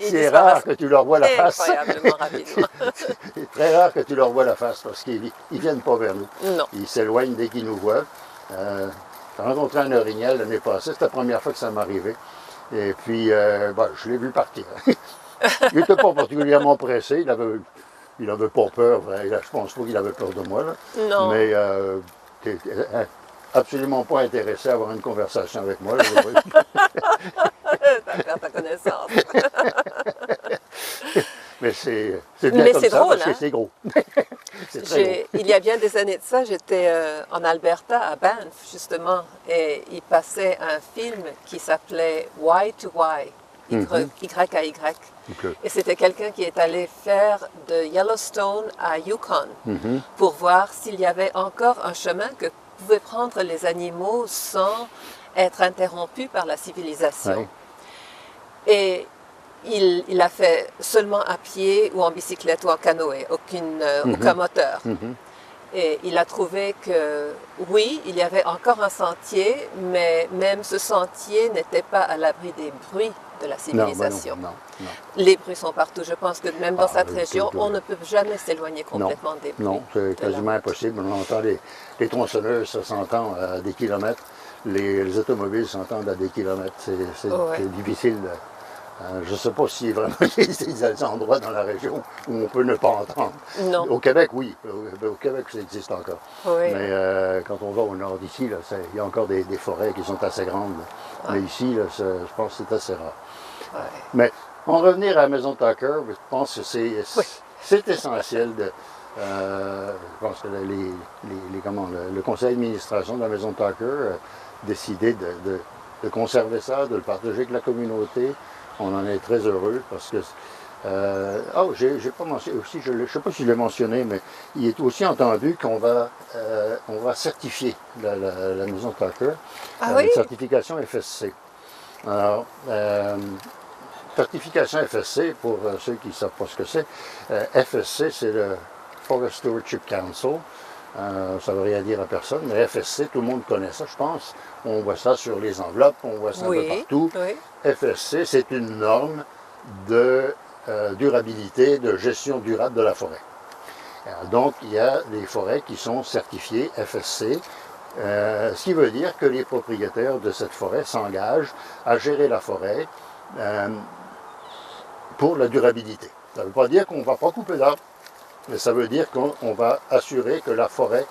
C'est rare que tu leur vois la face. Incroyablement rapidement. C'est très rare que tu leur vois la face parce qu'ils ne viennent pas vers nous. Non. Ils s'éloignent dès qu'ils nous voient. J'ai rencontré un orignal l'année passée, c'était la première fois que ça m'arrivait. Et puis, je l'ai vu partir. Il n'était pas particulièrement pressé, il avait pas peur. Je pense pas qu'il avait peur de moi. Là. Non. Mais t'es absolument pas intéressé à avoir une conversation avec moi. T'as perdu ta connaissance. Mais c'est bien comme ça drôle, parce que c'est gros. C'est très gros. Il y a bien des années de ça, j'étais en Alberta, à Banff, justement, et il passait un film qui s'appelait Y to Y, Y à Y. Okay. Et c'était quelqu'un qui est allé faire de Yellowstone à Yukon pour voir s'il y avait encore un chemin que pouvaient prendre les animaux sans être interrompus par la civilisation. Ouais. Et il a fait seulement à pied ou en bicyclette ou en canoë, aucun moteur. Et il a trouvé que, oui, il y avait encore un sentier, mais même ce sentier n'était pas à l'abri des bruits de la Non, ben civilisation. non, non. Les bruits sont partout. Je pense que même dans cette région, tout, on ne peut jamais s'éloigner complètement des bruits. Non, c'est de la quasiment route. impossible. On entend les tronçonneuses, ça s'entend à des kilomètres. Les automobiles s'entendent à des kilomètres. C'est Ouais. difficile. Je ne sais pas s'il y a vraiment des endroits dans la région où on peut ne pas entendre. Non. Au Québec, oui. Au Québec, ça existe encore. Oui. Mais quand on va au nord d'ici, là, il y a encore des forêts qui sont assez grandes. Là. Mais ici, là, je pense que c'est assez rare. Ouais. Mais en revenir à la maison Tucker, je pense que c'est essentiel de. Je pense que le conseil d'administration de la maison Tucker a décidé de conserver ça, de le partager avec la communauté. On en est très heureux parce que. J'ai pas mentionné aussi, je ne sais pas si je l'ai mentionné, mais il est aussi entendu qu'on va certifier la maison Tucker Ah avec oui? certification FSC. Alors, certification FSC, pour ceux qui ne savent pas ce que c'est, FSC, c'est le Forest Stewardship Council. Ça ne veut rien dire à personne, mais FSC, tout le monde connaît ça, je pense. On voit ça sur les enveloppes, on voit ça un peu partout. Oui. FSC, c'est une norme de durabilité, de gestion durable de la forêt. Donc, il y a des forêts qui sont certifiées FSC, ce qui veut dire que les propriétaires de cette forêt s'engagent à gérer la forêt pour la durabilité. Ça ne veut pas dire qu'on ne va pas couper d'arbres, mais ça veut dire qu'on va assurer que la forêt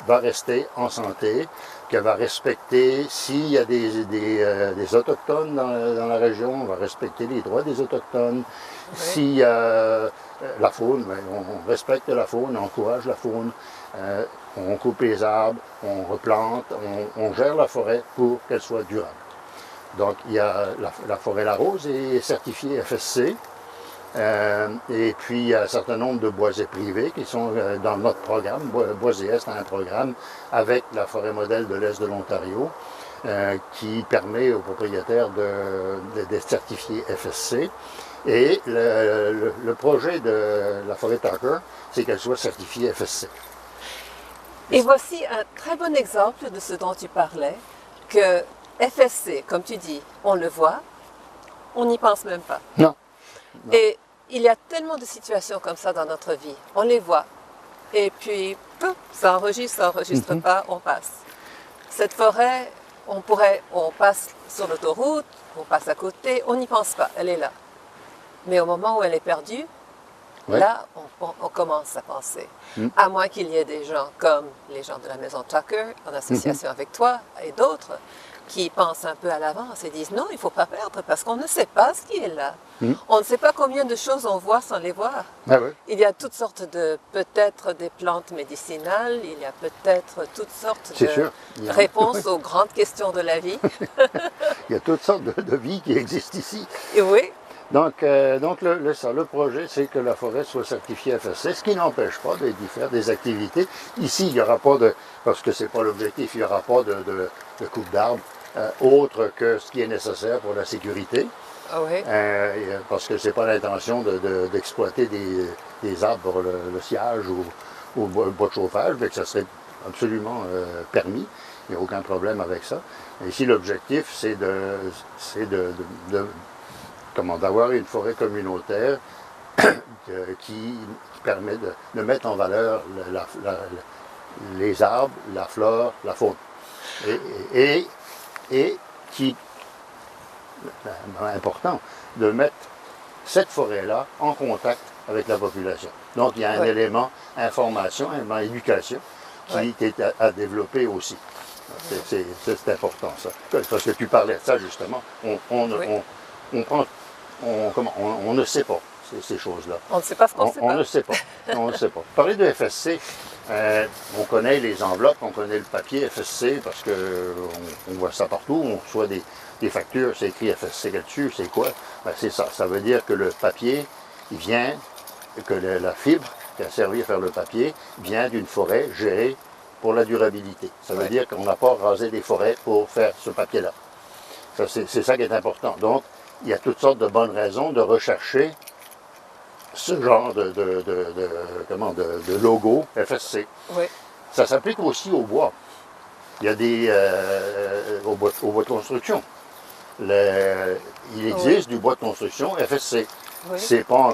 va rester en santé, qu'elle va respecter, s'il y a des Autochtones dans la région, on va respecter les droits des Autochtones. Oui. S'il y a la faune, on respecte la faune, on encourage la faune, on coupe les arbres, on replante, on gère la forêt pour qu'elle soit durable. Donc, il y a la forêt La Rose est certifiée FSC. Et puis, il y a un certain nombre de boisés privés qui sont dans notre programme. Boisés-Est a un programme avec la forêt modèle de l'Est de l'Ontario qui permet aux propriétaires d'être certifiés FSC. Et le projet de la forêt Tucker, c'est qu'elle soit certifiée FSC. Et voici un très bon exemple de ce dont tu parlais, que FSC, comme tu dis, on le voit, on n'y pense même pas. Non. Et il y a tellement de situations comme ça dans notre vie. On les voit. Et puis, ça enregistre pas, on passe. Cette forêt, on passe sur l'autoroute, on passe à côté, on n'y pense pas, elle est là. Mais au moment où elle est perdue, Ouais. là, on commence à penser. À moins qu'il y ait des gens comme les gens de la maison Tucker, en association avec toi et d'autres, qui pensent un peu à l'avance et disent non, il ne faut pas perdre parce qu'on ne sait pas ce qui est là. On ne sait pas combien de choses on voit sans les voir. Ah oui. Il y a toutes sortes peut-être des plantes médicinales, il y a peut-être toutes sortes C'est de sûr. Il y a- réponses aux grandes questions de la vie. Il y a toutes sortes de vies qui existent ici. Et oui, Donc le projet, c'est que la forêt soit certifiée FSC, ce qui n'empêche pas d'y faire des activités. Ici, il n'y aura pas parce que ce n'est pas l'objectif, il n'y aura pas de coupe d'arbres autre que ce qui est nécessaire pour la sécurité. ah oui, Parce que ce n'est pas l'intention d'exploiter des arbres pour le sciage ou le bois de chauffage, mais que ça serait absolument permis. Il n'y a aucun problème avec ça. Et ici, l'objectif, c'est d'avoir une forêt communautaire qui permet de mettre en valeur les arbres, la flore, la faune. Et qui, important, de mettre cette forêt-là en contact avec la population. Donc, il y a un Ouais. élément information, un élément éducation qui est à développer aussi. C'est important, ça. Parce que tu parlais de ça, justement. On ne sait pas ces choses-là. on ne sait pas ce qu'on ne sait On pas. ne sait pas. On ne sait pas. Parler de FSC, on connaît les enveloppes, on connaît le papier FSC parce qu'on voit ça partout. On reçoit des factures, c'est écrit FSC là-dessus. C'est quoi? Ben, c'est ça. Ça veut dire que le papier, il vient, que la fibre qui a servi à faire le papier vient d'une forêt gérée pour la durabilité. Ça veut Ouais. dire qu'on n'a pas rasé des forêts pour faire ce papier-là. C'est ça qui est important. Donc, il y a toutes sortes de bonnes raisons de rechercher ce genre de logo FSC. Oui, Ça s'applique aussi au bois. Il y a au bois de construction. il existe du bois de construction FSC. Oui. C'est pas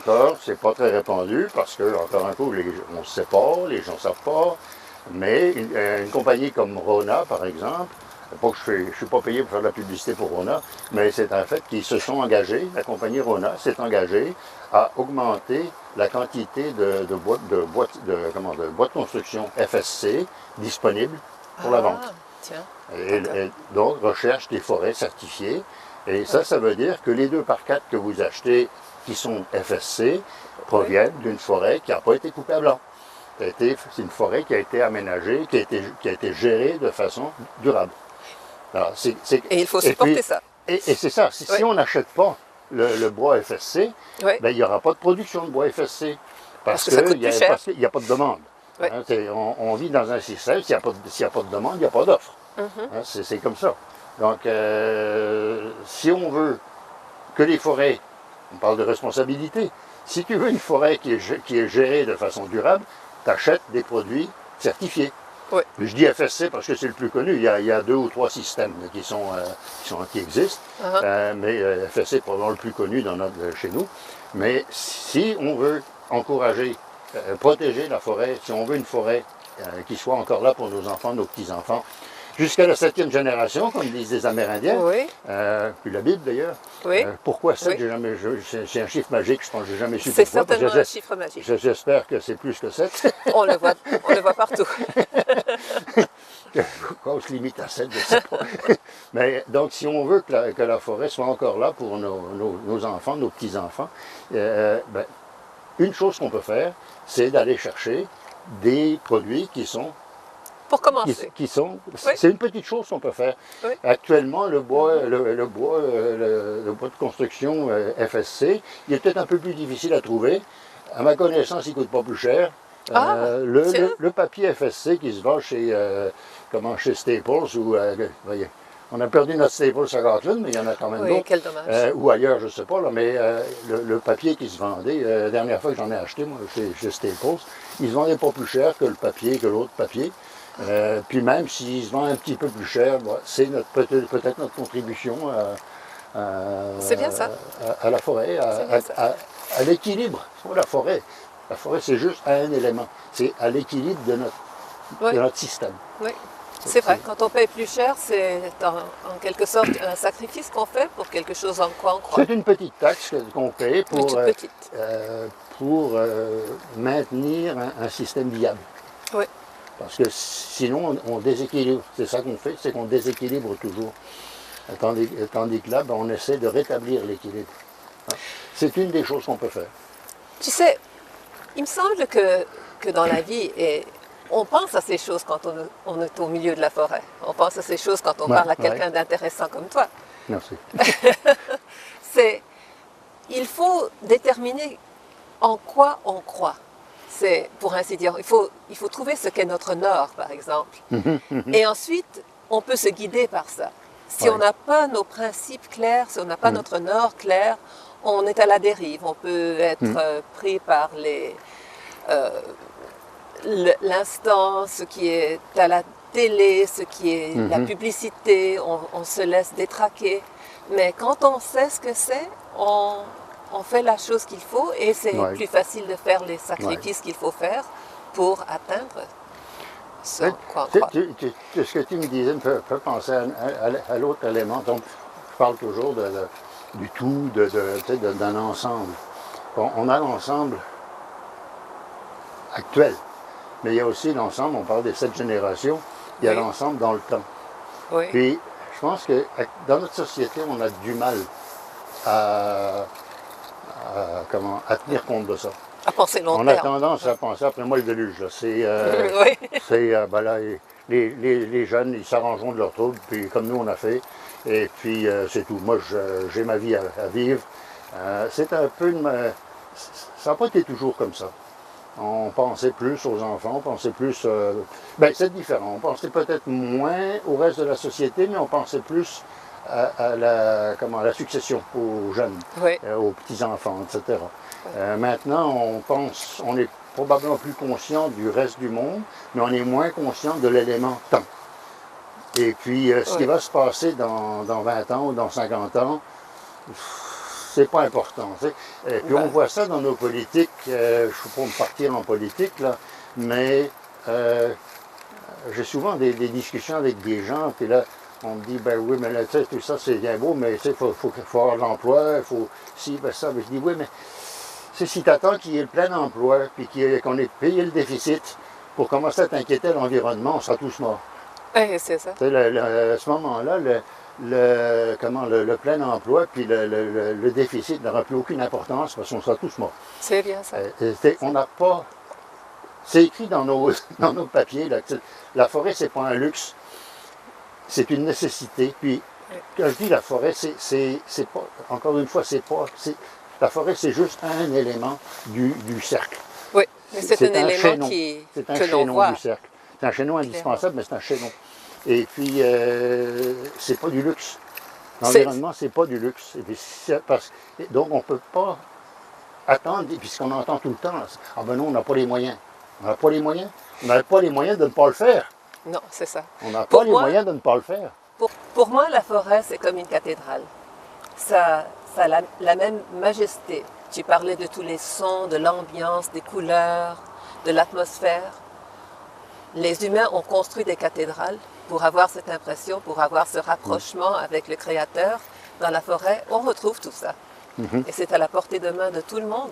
très répandu parce que, encore un coup, on se sépare, les gens ne savent pas. Mais une compagnie comme Rona, par exemple, pas que je ne suis pas payé pour faire de la publicité pour Rona, mais c'est un fait qu'ils se sont engagés, la compagnie Rona s'est engagée à augmenter la quantité de bois de construction FSC disponible pour la vente. Tiens. Et donc, recherche des forêts certifiées. Et ça veut dire que les 2x4 que vous achetez, qui sont FSC, proviennent d'une forêt qui n'a pas été coupée à blanc. C'est une forêt qui a été aménagée, qui a été gérée de façon durable. Alors, et il faut supporter ça. Et c'est ça. Si on n'achète pas le bois FSC, ben, il n'y aura pas de production de bois FSC. Parce qu'il n'y a pas de demande. Oui. Hein, on vit dans un système, s'il n'y a pas de demande, il n'y a pas d'offre. Hein, c'est comme ça. Donc, si on veut que les forêts, on parle de responsabilité, si tu veux une forêt qui est gérée de façon durable, tu achètes des produits certifiés. Oui. Je dis FSC parce que c'est le plus connu. Il y a 2 ou 3 systèmes qui existent, mais FSC est probablement le plus connu chez nous. Mais si on veut encourager, protéger la forêt, si on veut une forêt qui soit encore là pour nos enfants, nos petits-enfants, jusqu'à la 7e génération, comme disent les Amérindiens, puis la Bible d'ailleurs. Oui. Pourquoi 7? C'est un chiffre magique, je pense que je n'ai jamais su C'est pourquoi. certainement un chiffre magique. J'espère que c'est plus que 7. On le voit partout. Pourquoi on se limite à 7, je ne sais pas. Mais donc, si on veut que la forêt soit encore là pour nos enfants, nos petits-enfants, une chose qu'on peut faire, c'est d'aller chercher des produits qui sont... Pour commencer. C'est une petite chose qu'on peut faire. Oui. Actuellement, le bois de construction FSC, il est peut-être un peu plus difficile à trouver. À ma connaissance, il ne coûte pas plus cher. Le papier FSC qui se vend chez Staples, on a perdu notre Staples à Rockland, mais il y en a quand même d'autres. Quel dommage. Ou ailleurs, je ne sais pas, là, mais le papier qui se vendait, la dernière fois que j'en ai acheté, moi, chez Staples, il se vendait pas plus cher que le papier, que l'autre papier. Puis même s'il se vend un petit peu plus cher, c'est peut-être notre contribution c'est bien ça. à la forêt, à l'équilibre. La forêt, c'est juste un élément. C'est à l'équilibre de notre système. Oui. C'est vrai, quand on paye plus cher, c'est en quelque sorte un sacrifice qu'on fait pour quelque chose en quoi on croit. C'est une petite taxe qu'on paye pour maintenir un système viable. Oui. Parce que sinon, on déséquilibre. C'est ça qu'on fait, c'est qu'on déséquilibre toujours. Tandis que là, on essaie de rétablir l'équilibre. C'est une des choses qu'on peut faire. Tu sais, il me semble que dans la vie, on pense à ces choses quand on est au milieu de la forêt. On pense à ces choses quand on parle à quelqu'un d'intéressant comme toi. Merci. Il faut déterminer en quoi on croit. C'est, pour ainsi dire, il faut trouver ce qu'est notre nord, par exemple. Et ensuite, on peut se guider par ça. Si on n'a pas nos principes clairs, si on n'a pas notre nord clair, on est à la dérive. On peut être pris par l'instant, ce qui est à la télé, ce qui est la publicité, on se laisse détraquer. Mais quand on sait ce que c'est, on fait la chose qu'il faut et c'est plus facile de faire les sacrifices qu'il faut faire pour atteindre ce qu'on croit. Ce que tu me disais me fait penser à l'autre élément. Donc, je parle toujours du tout, d'un ensemble. On a l'ensemble actuel, mais il y a aussi l'ensemble, on parle des 7 générations, il y a l'ensemble dans le temps. Oui. Puis, je pense que dans notre société, on a du mal à tenir compte de ça. À penser long terme. On a tendance à penser, après moi le déluge, les jeunes, ils s'arrangeront de leur trouble, puis comme nous on a fait, et puis c'est tout. Moi j'ai ma vie à vivre. C'est un peu, ça n'a pas été toujours comme ça. On pensait plus aux enfants, on pensait plus, c'est différent, on pensait peut-être moins au reste de la société, mais on pensait plus à la succession, aux jeunes, aux petits-enfants, etc. Maintenant, on est probablement plus conscient du reste du monde, mais on est moins conscient de l'élément temps. Et puis, ce qui va se passer dans 20 ans ou dans 50 ans, c'est pas important. Et puis on voit ça dans nos politiques. Je ne veux pas me partir en politique, là, mais j'ai souvent des discussions avec des gens, puis là, on me dit, ben oui, mais là, tu sais, tout ça, c'est bien beau, mais tu sais, faut avoir de l'emploi, il faut ci, ben ça. Ben, je dis, oui, mais c'est si tu attends qu'il y ait le plein emploi, puis qu'on ait payé le déficit, pour commencer à t'inquiéter de l'environnement, on sera tous morts. Oui, c'est ça. À ce moment-là, le plein emploi puis le déficit n'aura plus aucune importance parce qu'on sera tous morts. C'est bien ça. On n'a pas... C'est écrit dans nos papiers, là, que la forêt, c'est pas un luxe, c'est une nécessité. Puis, quand je dis la forêt, c'est pas... Encore une fois, la forêt, c'est juste un élément du cercle. Oui, mais c'est un élément que l'on voit. Du cercle. C'est un chaînon indispensable, mais c'est un chaînon. Et puis, c'est pas du luxe. L'environnement, c'est pas du luxe. Et puis, donc, on ne peut pas attendre, puisqu'on entend tout le temps, ah ben non, on n'a pas les moyens. On n'a pas les moyens. On n'a pas les moyens de ne pas le faire. Non, c'est ça. On n'a pas les moyens de ne pas le faire. Pour moi, la forêt, c'est comme une cathédrale. Ça a la même majesté. Tu parlais de tous les sons, de l'ambiance, des couleurs, de l'atmosphère. Les humains ont construit des cathédrales pour avoir cette impression, pour avoir ce rapprochement avec le Créateur. Dans la forêt, on retrouve tout ça. Et c'est à la portée de main de tout le monde,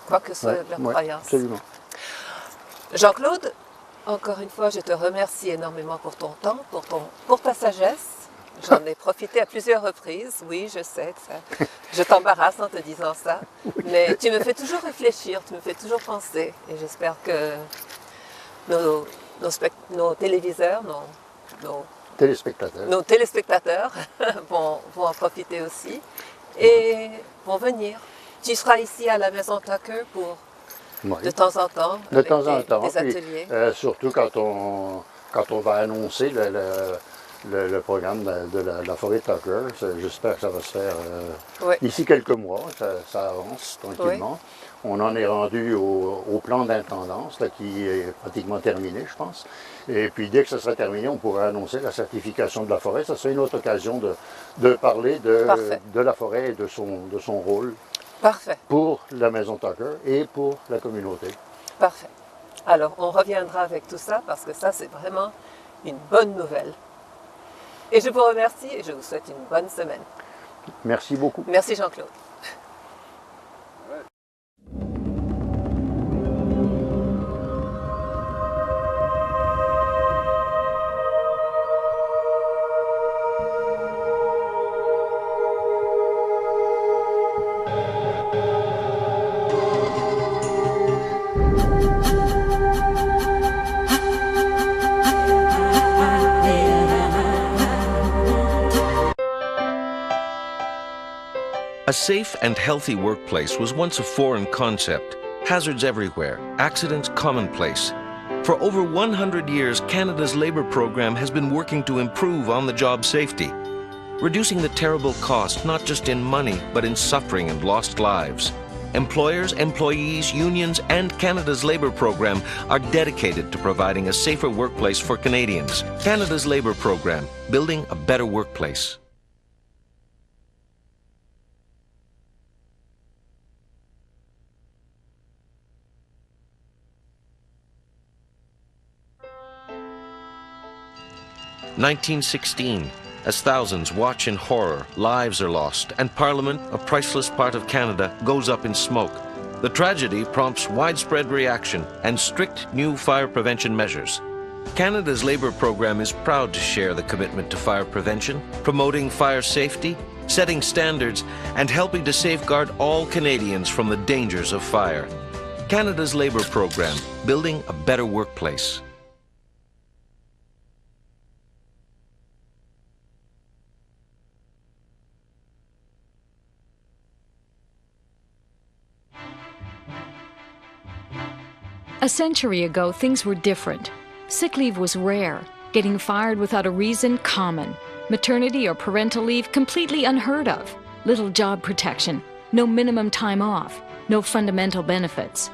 quoi que soit leur croyance. Absolument. Jean-Claude, encore une fois, je te remercie énormément pour ton temps, pour ta sagesse. J'en ai profité à plusieurs reprises. Oui, je sais, je t'embarrasse en te disant ça. Mais tu me fais toujours réfléchir, tu me fais toujours penser. Et j'espère que nos téléviseurs, nos téléspectateurs vont en profiter aussi et vont venir. Tu seras ici à la Maison Tucker pour de temps en temps, avec des ateliers. Puis, surtout quand on va annoncer le programme de la forêt Tucker. J'espère que ça va se faire d'ici quelques mois. Ça avance tranquillement. Oui. On en est rendu au plan d'intendance qui est pratiquement terminé, je pense. Et puis dès que ça sera terminé, on pourra annoncer la certification de la forêt. Ça serait une autre occasion de parler de la forêt et de son rôle. Parfait. Pour la Maison Tucker et pour la communauté. Parfait. Alors, on reviendra avec tout ça parce que ça, c'est vraiment une bonne nouvelle. Et je vous remercie et je vous souhaite une bonne semaine. Merci beaucoup. Merci Jean-Claude. A safe and healthy workplace was once a foreign concept. Hazards everywhere, accidents commonplace. For over 100 years, Canada's Labour Program has been working to improve on-the-job safety, reducing the terrible cost not just in money, but in suffering and lost lives. Employers, employees, unions, and Canada's Labour Program are dedicated to providing a safer workplace for Canadians. Canada's Labour Program, building a better workplace. (1916). As thousands watch in horror, lives are lost, and Parliament, a priceless part of Canada, goes up in smoke. The tragedy prompts widespread reaction and strict new fire prevention measures. Canada's Labour Program is proud to share the commitment to fire prevention, promoting fire safety, setting standards, and helping to safeguard all Canadians from the dangers of fire. Canada's Labour Program, building a better workplace. A century ago, things were different. Sick leave was rare, getting fired without a reason common, maternity or parental leave completely unheard of, little job protection, no minimum time off, no fundamental benefits.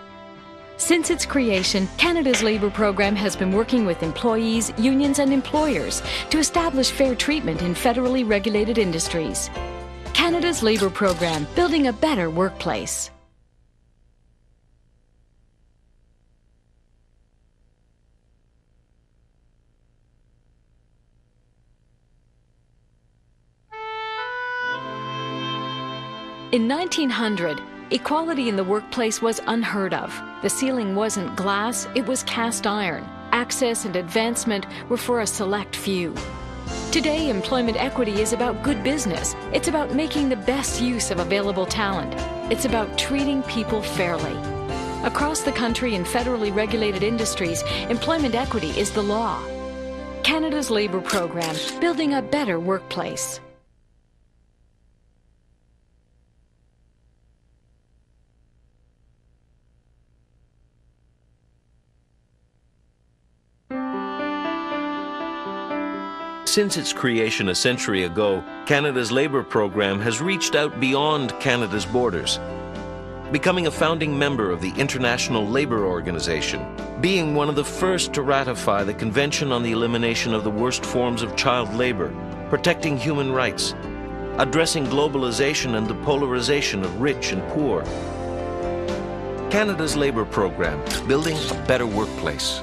Since its creation, Canada's Labour Program has been working with employees, unions, and employers to establish fair treatment in federally regulated industries. Canada's Labour Program, building a better workplace. In 1900, equality in the workplace was unheard of. The ceiling wasn't glass, it was cast iron. Access and advancement were for a select few. Today, employment equity is about good business. It's about making the best use of available talent. It's about treating people fairly. Across the country in federally regulated industries, employment equity is the law. Canada's Labour Program, building a better workplace. Since its creation a century ago, Canada's Labour Program has reached out beyond Canada's borders, becoming a founding member of the International Labour Organization, being one of the first to ratify the Convention on the Elimination of the Worst Forms of Child Labour, protecting human rights, addressing globalization and the polarization of rich and poor. Canada's Labour Program, building a better workplace.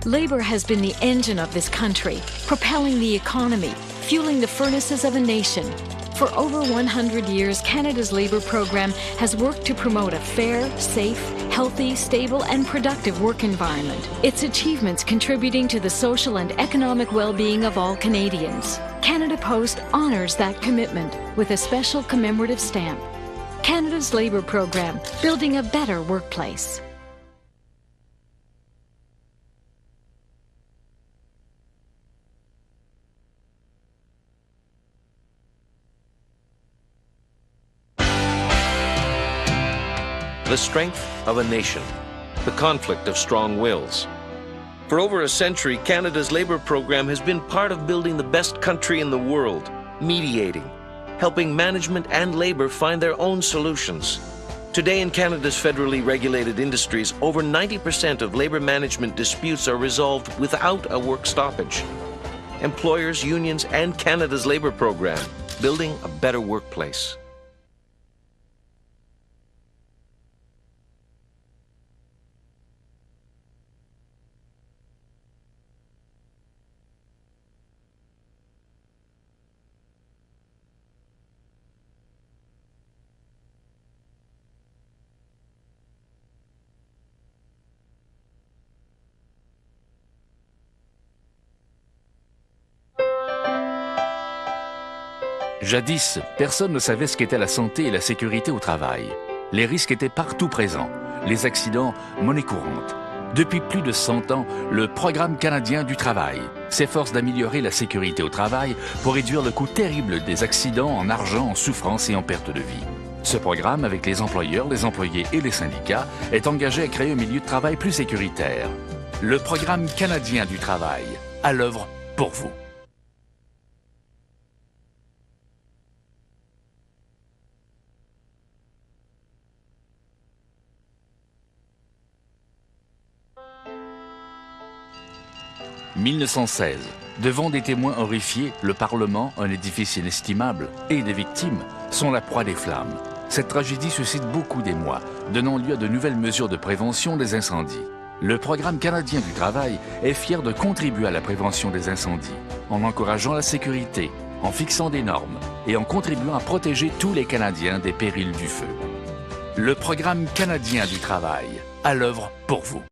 Labour has been the engine of this country, propelling the economy, fueling the furnaces of a nation. For over 100 years, Canada's Labour Program has worked to promote a fair, safe, healthy, stable, and productive work environment. Its achievements contributing to the social and economic well-being of all Canadians. Canada Post honours that commitment with a special commemorative stamp. Canada's Labour Program, building a better workplace. The strength of a nation, the conflict of strong wills. For over a century, Canada's Labour Program has been part of building the best country in the world, mediating, helping management and labour find their own solutions. Today in Canada's federally regulated industries, over 90% of labour management disputes are resolved without a work stoppage. Employers, unions, and Canada's Labour Program, building a better workplace. Jadis, personne ne savait ce qu'était la santé et la sécurité au travail. Les risques étaient partout présents, les accidents, monnaie courante. Depuis plus de 100 ans, le Programme canadien du travail s'efforce d'améliorer la sécurité au travail pour réduire le coût terrible des accidents en argent, en souffrance et en perte de vie. Ce programme, avec les employeurs, les employés et les syndicats, est engagé à créer un milieu de travail plus sécuritaire. Le Programme canadien du travail, à l'œuvre pour vous. « 1916. Devant des témoins horrifiés, le Parlement, un édifice inestimable, et des victimes sont la proie des flammes. Cette tragédie suscite beaucoup d'émoi, donnant lieu à de nouvelles mesures de prévention des incendies. Le Programme canadien du travail est fier de contribuer à la prévention des incendies, en encourageant la sécurité, en fixant des normes et en contribuant à protéger tous les Canadiens des périls du feu. Le Programme canadien du travail, à l'œuvre pour vous.